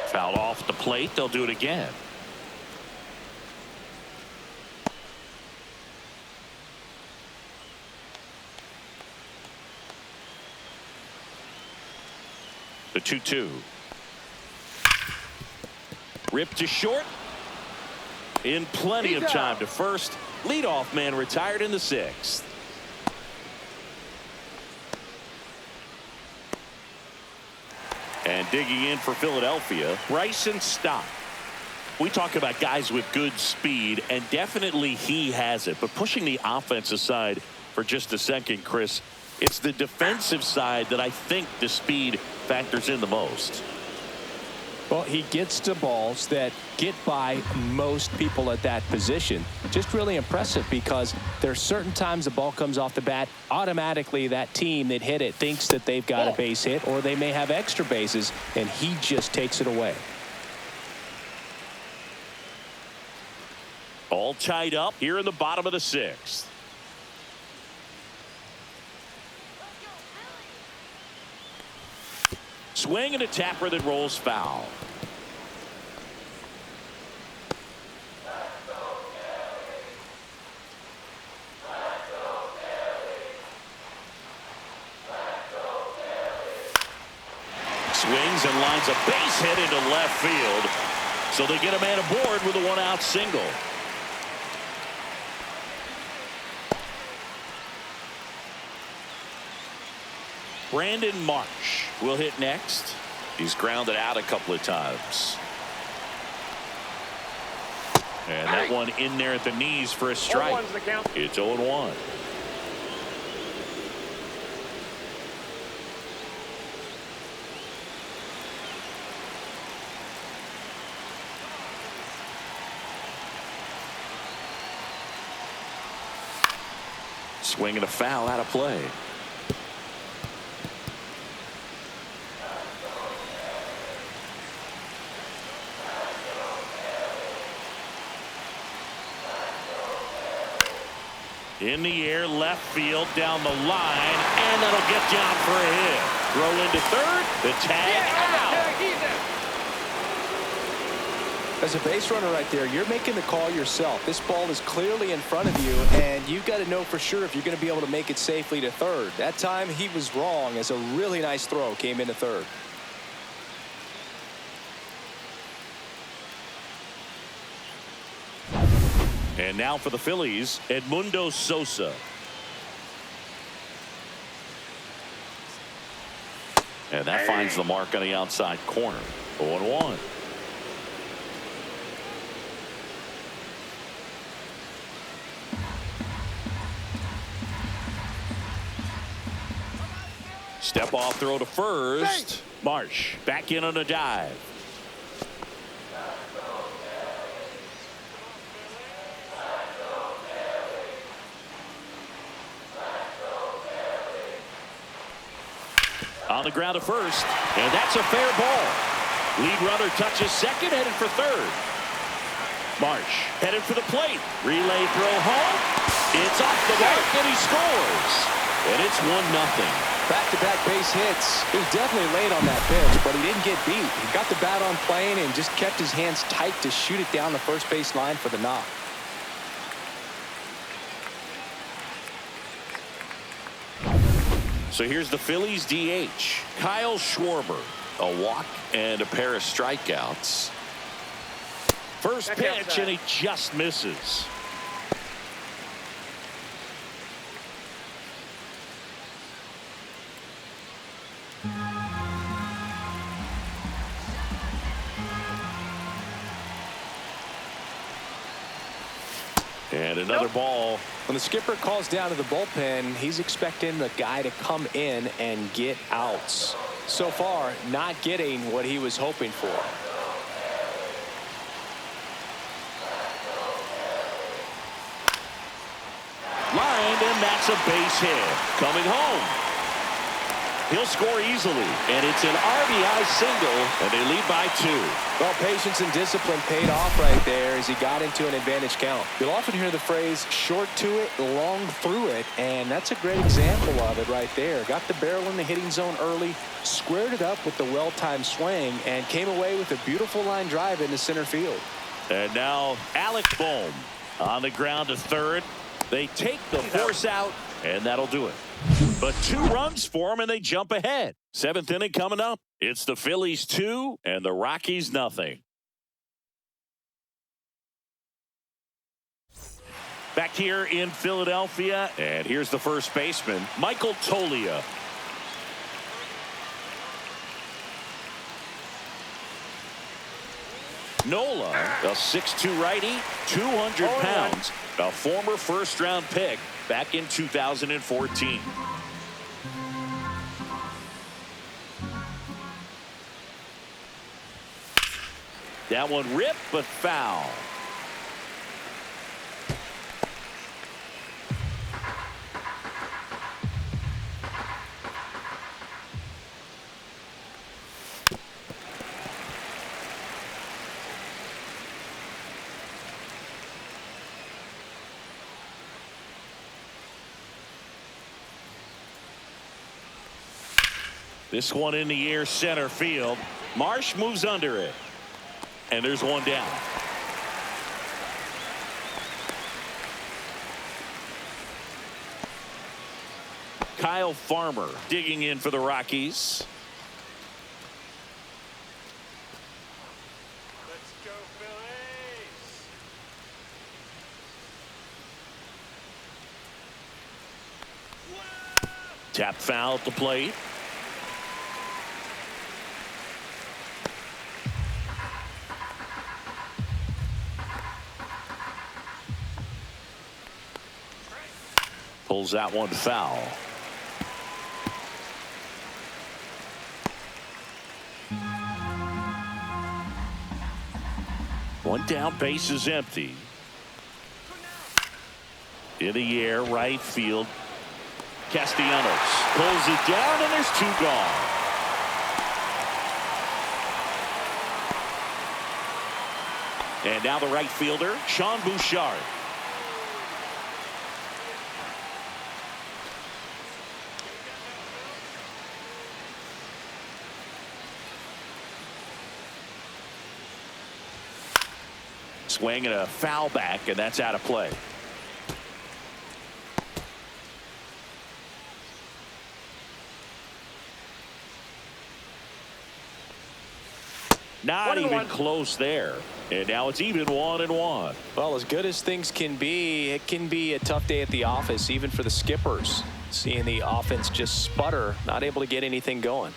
Fouled off the plate. They'll do it again. The 2-2. Ripped to short. In plenty of time to first. Leadoff man retired in the 6th. And digging in for Philadelphia, Bryson Stott. We talk about guys with good speed, and definitely he has it. But pushing the offense aside for just a second, Chris, it's the defensive side that I think the speed factors in the most. Well, he gets to balls that get by most people at that position. Just really impressive because there are certain times the ball comes off the bat, automatically that team that hit it thinks that they've got a base hit or they may have extra bases, and he just takes it away. All tied up here in the bottom of the 6th. Swing and a tapper that rolls foul. Swings and lines a base hit into left field. So they get a man aboard with a 1-out single. Brandon Marsh will hit next. He's grounded out a couple of times. And that one in there at the knees for a strike. 0-1's the count. It's 0-1. Swinging a foul out of play. In the air, left field, down the line, and that'll get down for a hit. Throw into third, the tag out. As a base runner right there, you're making the call yourself. This ball is clearly in front of you, and you've got to know for sure if you're going to be able to make it safely to third. That time he was wrong, as a really nice throw came into third. And now for the Phillies, Edmundo Sosa. And that finds the mark on the outside corner. 0-1. Step off throw to first. Marsh back in on a dive. On the ground to first, and that's a fair ball. Lead runner touches second, headed for third. Marsh headed for the plate. Relay throw home. It's off the mark, and he scores. And it's 1-0. Back-to-back base hits. He was definitely late on that pitch, but he didn't get beat. He got the bat on plane and just kept his hands tight to shoot it down the first base line for the knock. So here's the Phillies DH, Kyle Schwarber. A walk and a pair of strikeouts. First pitch, and he just misses. And And another ball. When the skipper calls down to the bullpen, he's expecting the guy to come in and get outs. So far, not getting what he was hoping for. Lined, and that's a base hit. Coming home. He'll score easily, and it's an RBI single, and they lead by 2. Well, patience and discipline paid off right there as he got into an advantage count. You'll often hear the phrase short to it, long through it, and that's a great example of it right there. Got the barrel in the hitting zone early, squared it up with the well-timed swing, and came away with a beautiful line drive into center field. And now Alec Bohm on the ground to third. They take the force out, and that'll do it. But 2 runs for them, and they jump ahead. 7th inning coming up. It's the Phillies 2 and the Rockies nothing. Back here in Philadelphia, and here's the first baseman, Michael Toglia. Nola, a 6'2 righty, 200 pounds, a former first-round pick back in 2014. That one ripped, but foul. This one in the air, center field. Marsh moves under it. And there's one down. Kyle Farmer digging in for the Rockies. Let's go, Phillies. Tap foul at the plate. Pulls that one foul. One down, base is empty. In the air, right field. Castellanos pulls it down, and there's 2 gone. And now the right fielder, Sean Bouchard. Swing and a foul back, and that's out of play. Not even close there. And now it's even 1-1. Well, as good as things can be, it can be a tough day at the office, even for the skippers. Seeing the offense just sputter, not able to get anything going.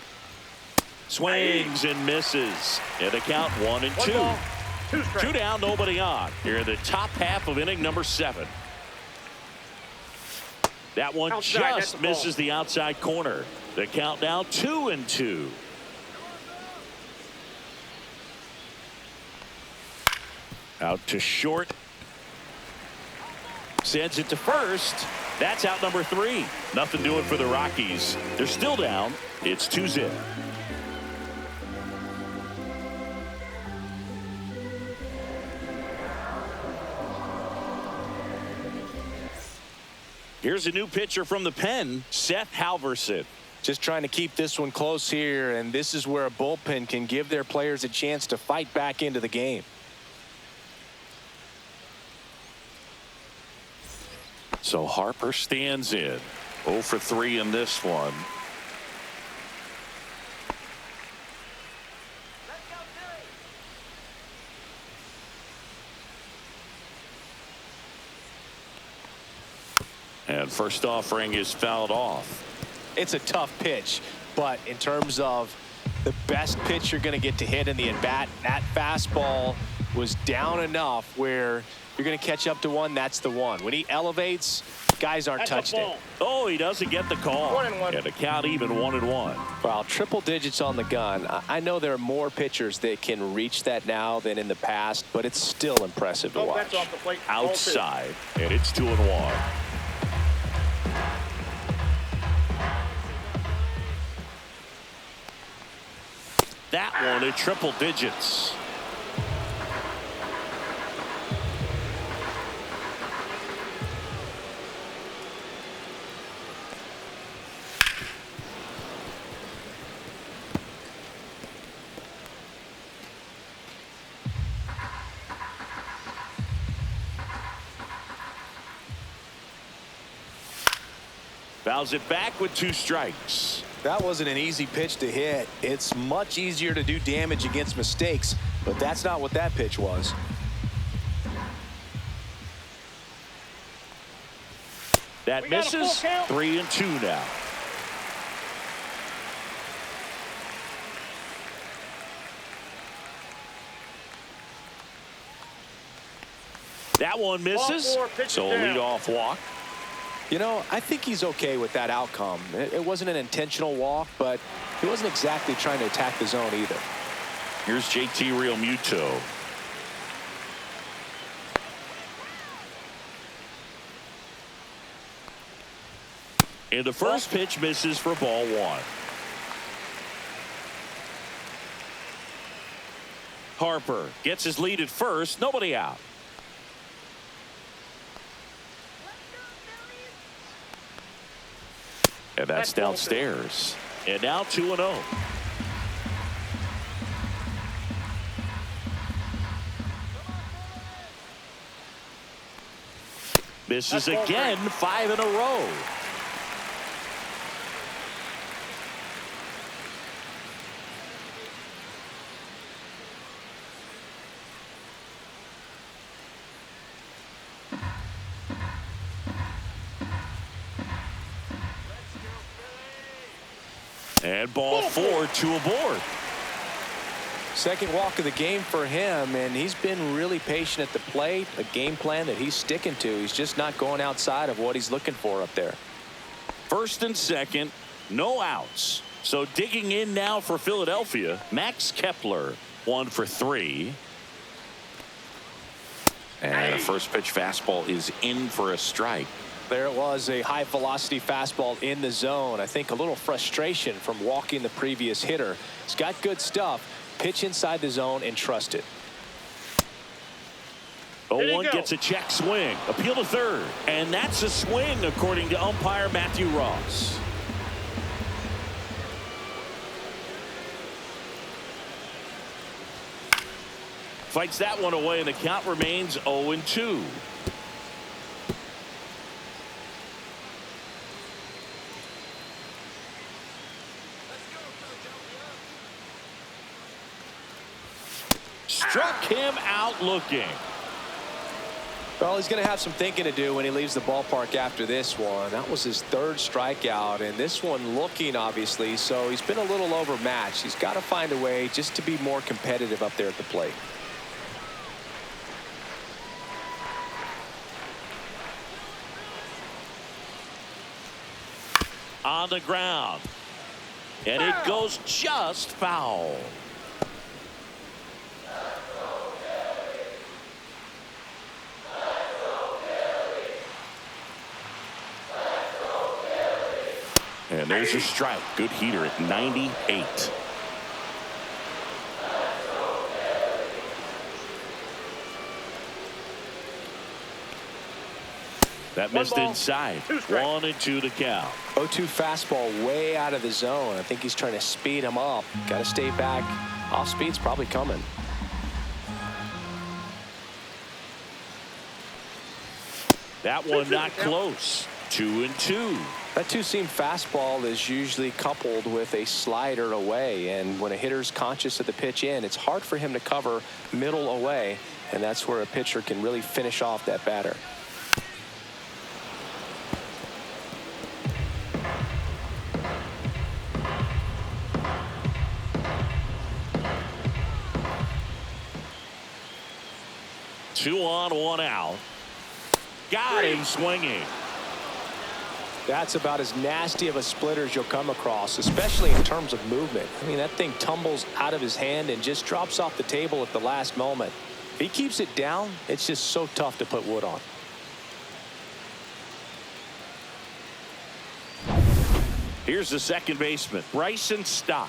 Swings and misses. And the count 1-2. 2 down, nobody on. Here in the top half of inning number 7. That one just misses the outside corner. The count now 2-2. Out to short. Sends it to first. That's out number 3. Nothing doing for the Rockies. They're still down. It's 2-0. Here's a new pitcher from the pen, Seth Halverson. Just trying to keep this one close here, and this is where a bullpen can give their players a chance to fight back into the game. So Harper stands in. 0 for 3 in this one. And first offering is fouled off. It's a tough pitch, but in terms of the best pitch you're going to get to hit in the at-bat, that fastball was down enough where you're going to catch up to one. That's the one. When he elevates, guys aren't touching it. Oh, he doesn't get the call. 1-1. And the count even 1-1. Wow, triple digits on the gun. I know there are more pitchers that can reach that now than in the past, but it's still impressive to Oh, watch. that's off the plate. Outside, and it's 2-1. That one at triple digits. Fouls it back with 2 strikes. That wasn't an easy pitch to hit. It's much easier to do damage against mistakes, but that's not what that pitch was. That misses. 3-2 now. That one misses. So a leadoff walk. You know, I think he's okay with that outcome. It wasn't an intentional walk, but he wasn't exactly trying to attack the zone either. Here's JT Realmuto. And the first pitch misses for ball 1. Harper gets his lead at first. Nobody out. And that's downstairs. And now 2-0. Misses again, 5 in a row. And ball 4, 2 aboard. Second walk of the game for him, and he's been really patient at the plate. A game plan that he's sticking to. He's just not going outside of what he's looking for up there. First and second, no outs. So digging in now for Philadelphia, Max Kepler, 1 for 3. And a first pitch fastball is in for a strike. There it was, a high velocity fastball in the zone. I think a little frustration from walking the previous hitter. He's got good stuff. Pitch inside the zone and trust it. 0-1 gets a check swing. Appeal to third. And that's a swing according to umpire Matthew Ross. Fights that one away and the count remains 0-2. Struck him out looking. Well, he's going to have some thinking to do when he leaves the ballpark after this one. That was his 3rd strikeout, and this one looking, obviously, so he's been a little overmatched. He's got to find a way just to be more competitive up there at the plate. On the ground. And it goes just foul. And there's a strike. Good heater at 98. That missed inside. 1-2 to count. 0-2 fastball way out of the zone. I think he's trying to speed him up. Got to stay back. Off speed's probably coming. That one not close. 2-2. That 2-seam fastball is usually coupled with a slider away, and when a hitter's conscious of the pitch in, it's hard for him to cover middle away, and that's where a pitcher can really finish off that batter. 2 on, 1 out. Got him swinging. That's about as nasty of a splitter as you'll come across, especially in terms of movement. I mean, that thing tumbles out of his hand and just drops off the table at the last moment. If he keeps it down, it's just so tough to put wood on. Here's the second baseman, Bryson Stott.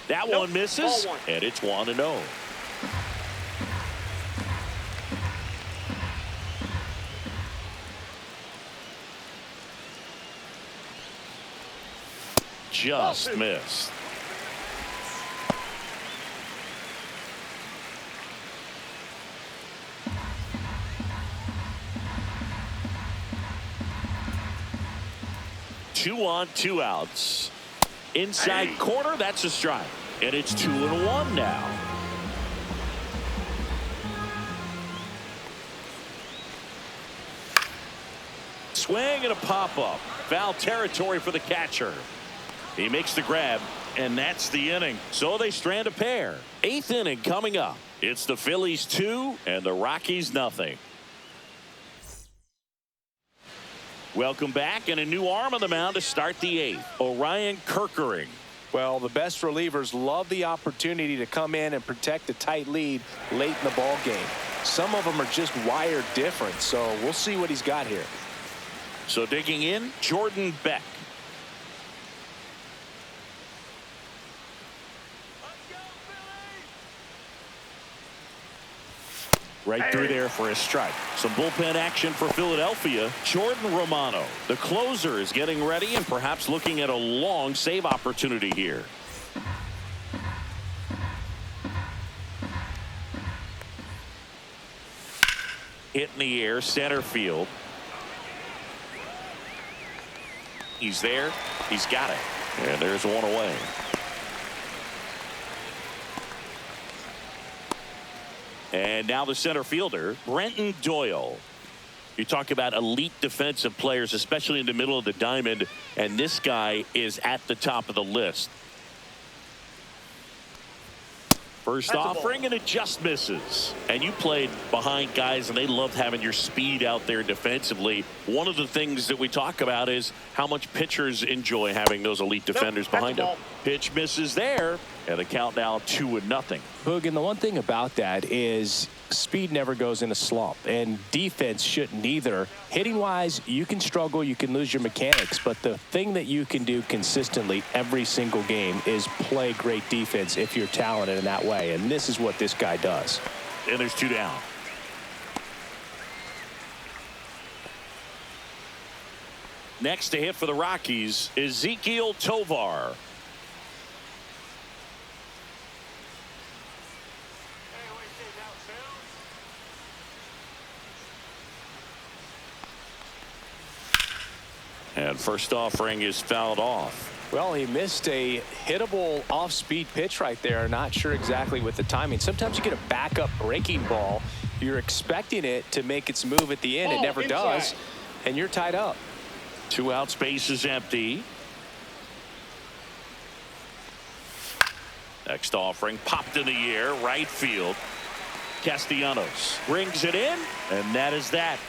That one misses, and it's 1-0. Just missed. Two on, 2 outs. Inside corner, that's a strike. And it's 2-1 now. Swing and a pop-up. Foul territory for the catcher. He makes the grab, and that's the inning. So they strand a pair. 8th inning coming up. It's the Phillies 2 and the Rockies nothing. Welcome back, and a new arm on the mound to start the 8th. Orion Kerkering. Well, the best relievers love the opportunity to come in and protect a tight lead late in the ball game. Some of them are just wired different, so we'll see what he's got here. So digging in, Jordan Beck. Right through there for a strike. Some bullpen action for Philadelphia. Jordan Romano, the closer, is getting ready and perhaps looking at a long save opportunity here. Hit in the air, center field. He's there. He's got it. And there's one away. And now the center fielder, Brenton Doyle. You talk about elite defensive players, especially in the middle of the diamond, and this guy is at the top of the list. First offering, and it just misses. And you played behind guys, and they loved having your speed out there defensively. One of the things that we talk about is how much pitchers enjoy having those elite defenders behind them. Pitch misses there, and the count now 2-0. Boog, and the one thing about that is speed never goes in a slump, and defense shouldn't either. Hitting wise, you can struggle, you can lose your mechanics, but the thing that you can do consistently every single game is play great defense if you're talented in that way, and this is what this guy does. And there's 2 down. Next to hit for the Rockies is Ezequiel Tovar. And first offering is fouled off. Well, he missed a hittable off-speed pitch right there. Not sure exactly with the timing. Sometimes you get a backup breaking ball. You're expecting it to make its move at the end. It never does. And you're tied up. 2 out, space is empty. Next offering popped in the air, right field. Castellanos brings it in, and that is that.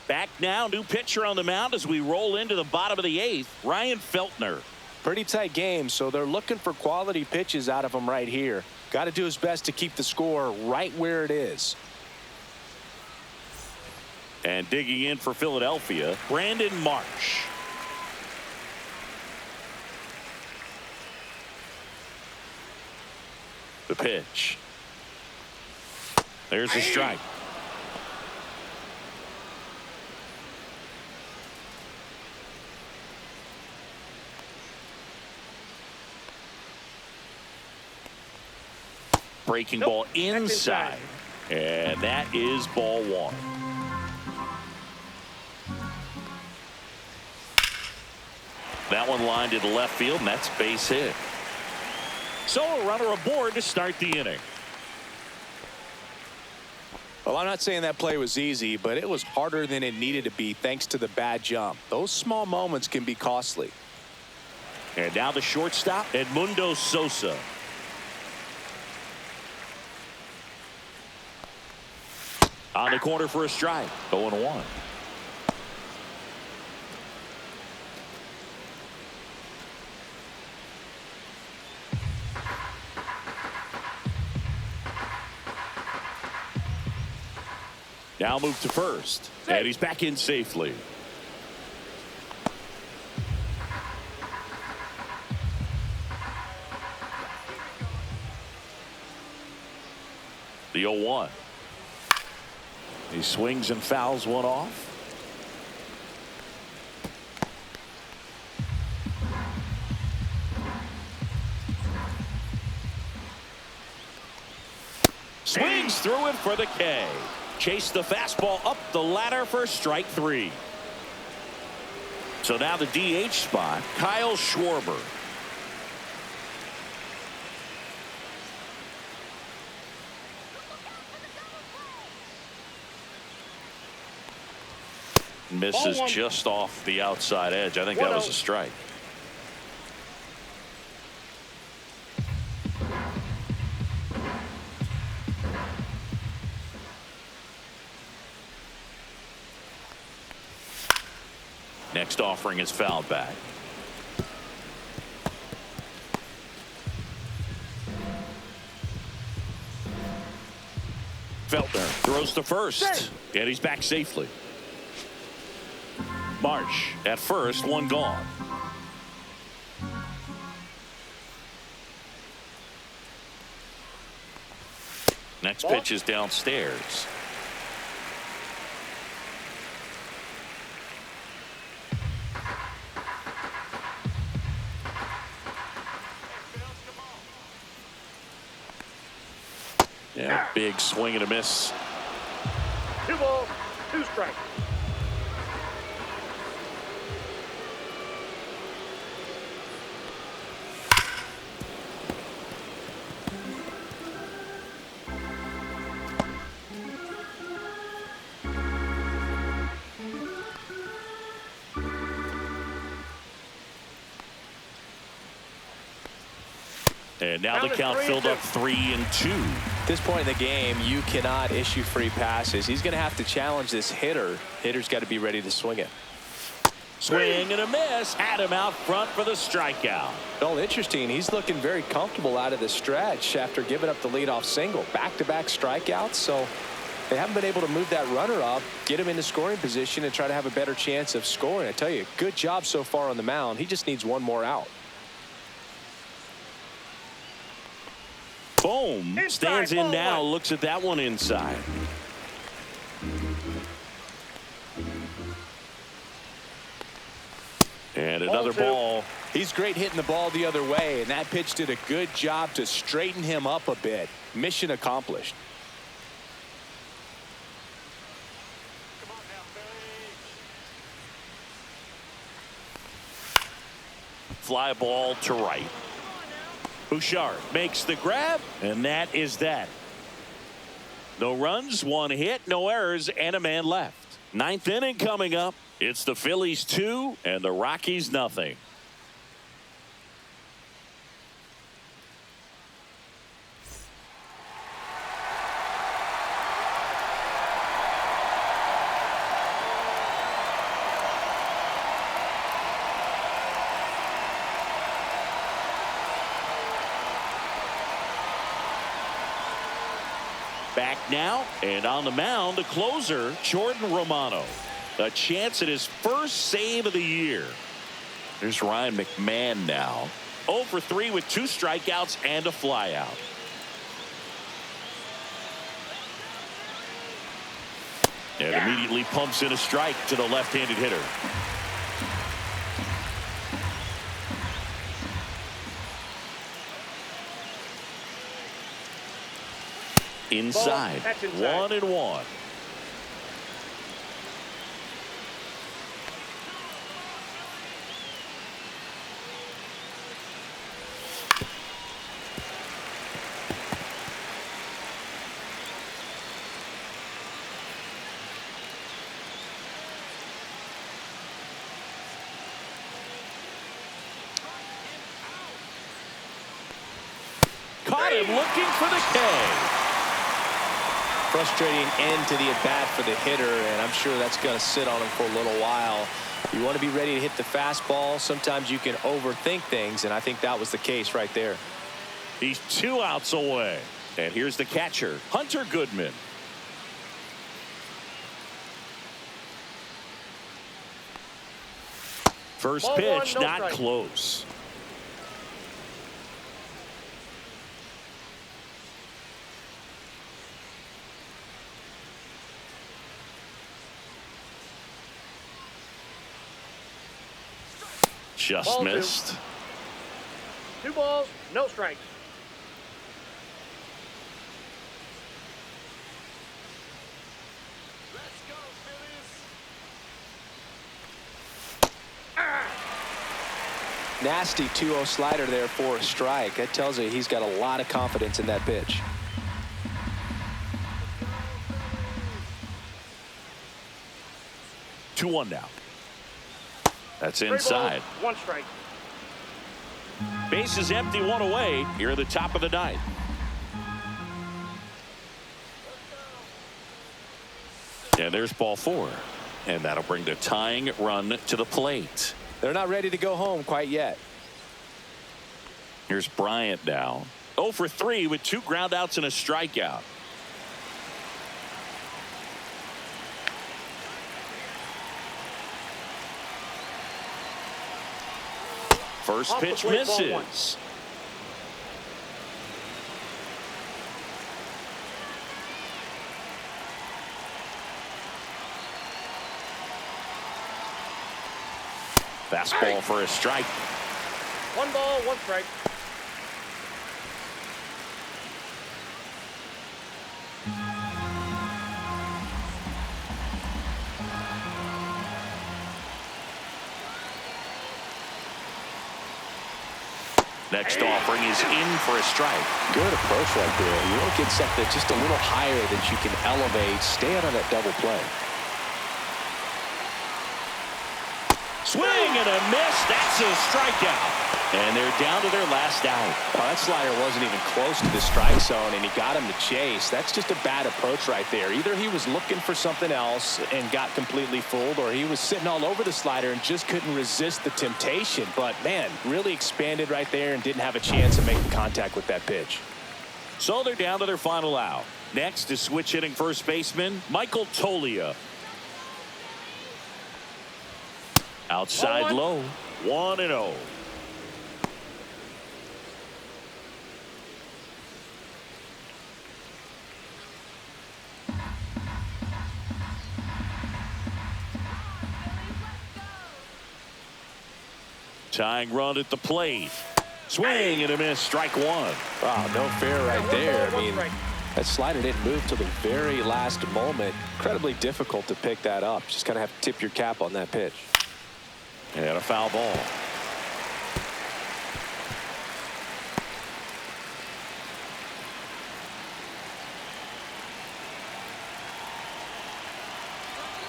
Back now, new pitcher on the mound as we roll into the bottom of the 8th, Ryan Feltner. Pretty tight game, so they're looking for quality pitches out of him right here. Got to do his best to keep the score right where it is. And digging in for Philadelphia, Brandon Marsh. The pitch. There's a strike. Breaking ball inside. And that is ball one. That one lined into left field, and that's base hit. So a runner aboard to start the inning. Well, I'm not saying that play was easy, but it was harder than it needed to be thanks to the bad jump. Those small moments can be costly. And now the shortstop, Edmundo Sosa. On the corner for a strike. 0-1. Now move to first. And he's back in safely. The 0-1. He swings and fouls one off. Swings through it for the K. Chase the fastball up the ladder for strike three. So now the DH spot, Kyle Schwarber. Misses just off the outside edge. I think that was a strike. Next offering is fouled back. Feltner throws to first, and he's back safely. Marsh at first, one gone. Next pitch is downstairs. Yeah, big swing and a miss. 2 balls, 2 strikes. And now the count filled up 3-2. At this point in the game, you cannot issue free passes. He's going to have to challenge this hitter. Hitter's got to be ready to swing it. Swing and a miss. Had him out front for the strikeout. Well, interesting. He's looking very comfortable out of the stretch after giving up the leadoff single. Back-to-back strikeouts, so they haven't been able to move that runner up, get him into scoring position, and try to have a better chance of scoring. I tell you, good job so far on the mound. He just needs one more out. Boom. Stands in now. Looks at that one inside. And another ball. He's great hitting the ball the other way, and that pitch did a good job to straighten him up a bit. Mission accomplished. Come on now, Phillies. Fly ball to right. Bouchard makes the grab, and that is that. No runs, one hit, no errors, and a man left. 9th inning coming up. It's the Phillies 2 and the Rockies nothing. Back now, and on the mound, the closer, Jordan Romano. A chance at his first save of the year. There's Ryan McMahon now. 0 for 3 with 2 strikeouts and a flyout. And immediately pumps in a strike to the left-handed hitter. inside. That's inside. 1-1. Caught him looking for the K. Frustrating end to the at-bat for the hitter, and I'm sure that's going to sit on him for a little while. You want to be ready to hit the fastball. Sometimes you can overthink things, and I think that was the case right there. He's 2 outs away. And here's the catcher, Hunter Goodman. First Ball pitch, one, no not strike. close. Just Ball two. missed. 2 balls, no strikes. Nasty 2-0 slider there for a strike. That tells you he's got a lot of confidence in that pitch. Two one now. That's 3 inside. balls, 1 strike. Base is empty, 1 away. Here at the top of the 9th. And there's ball 4. And that'll bring the tying run to the plate. They're not ready to go home quite yet. Here's Bryant now. 0 for 3 with 2 groundouts and a strikeout. First Off the pitch plate, ball 1. misses. Fastball for a strike. 1 ball, 1 strike. Next offering is in for a strike. Good approach right there. You don't get set that just a little higher that you can elevate. Stay out of that double play. Swing and a miss. That's a strikeout. And they're down to their last out. Oh, that slider wasn't even close to the strike zone, and he got him to chase. That's just a bad approach right there. Either he was looking for something else and got completely fooled, or he was sitting all over the slider and just couldn't resist the temptation. But, man, really expanded right there and didn't have a chance of making contact with that pitch. So they're down to their final out. Next is switch hitting first baseman Michael Toglia. Outside low. 1-0. Tying run at the plate. Swing and a miss. Strike 1. Wow, no fair right one there. ball, I mean, 1 strike. that slider didn't move till the very last moment. Incredibly difficult to pick that up. Just kind of have to tip your cap on that pitch. And a foul ball.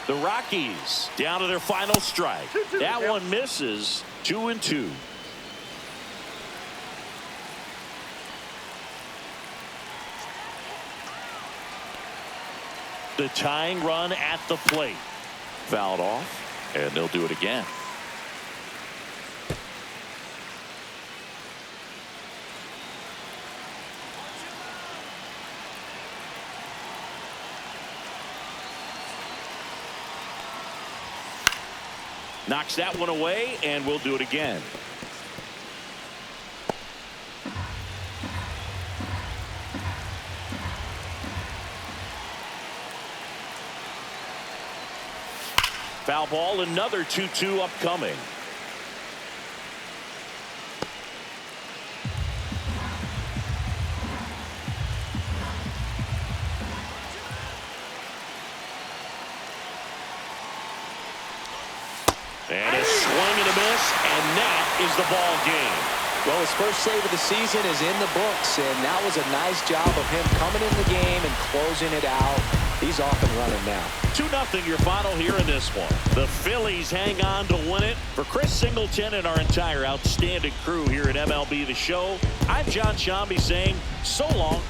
The Rockies down to their final strike. 2-2, That yeah. one misses. 2-2. The tying run at the plate. Fouled off, and they'll do it again. Knocks that one away, and we'll do it again. Foul ball, another 2-2 upcoming. And a swing and a miss, and that is the ball game. Well, his first save of the season is in the books, and that was a nice job of him coming in the game and closing it out. He's off and running now. 2-0 your final here in this one. The Phillies hang on to win it. For Chris Singleton and our entire outstanding crew here at MLB The Show, I'm John Shambi saying so long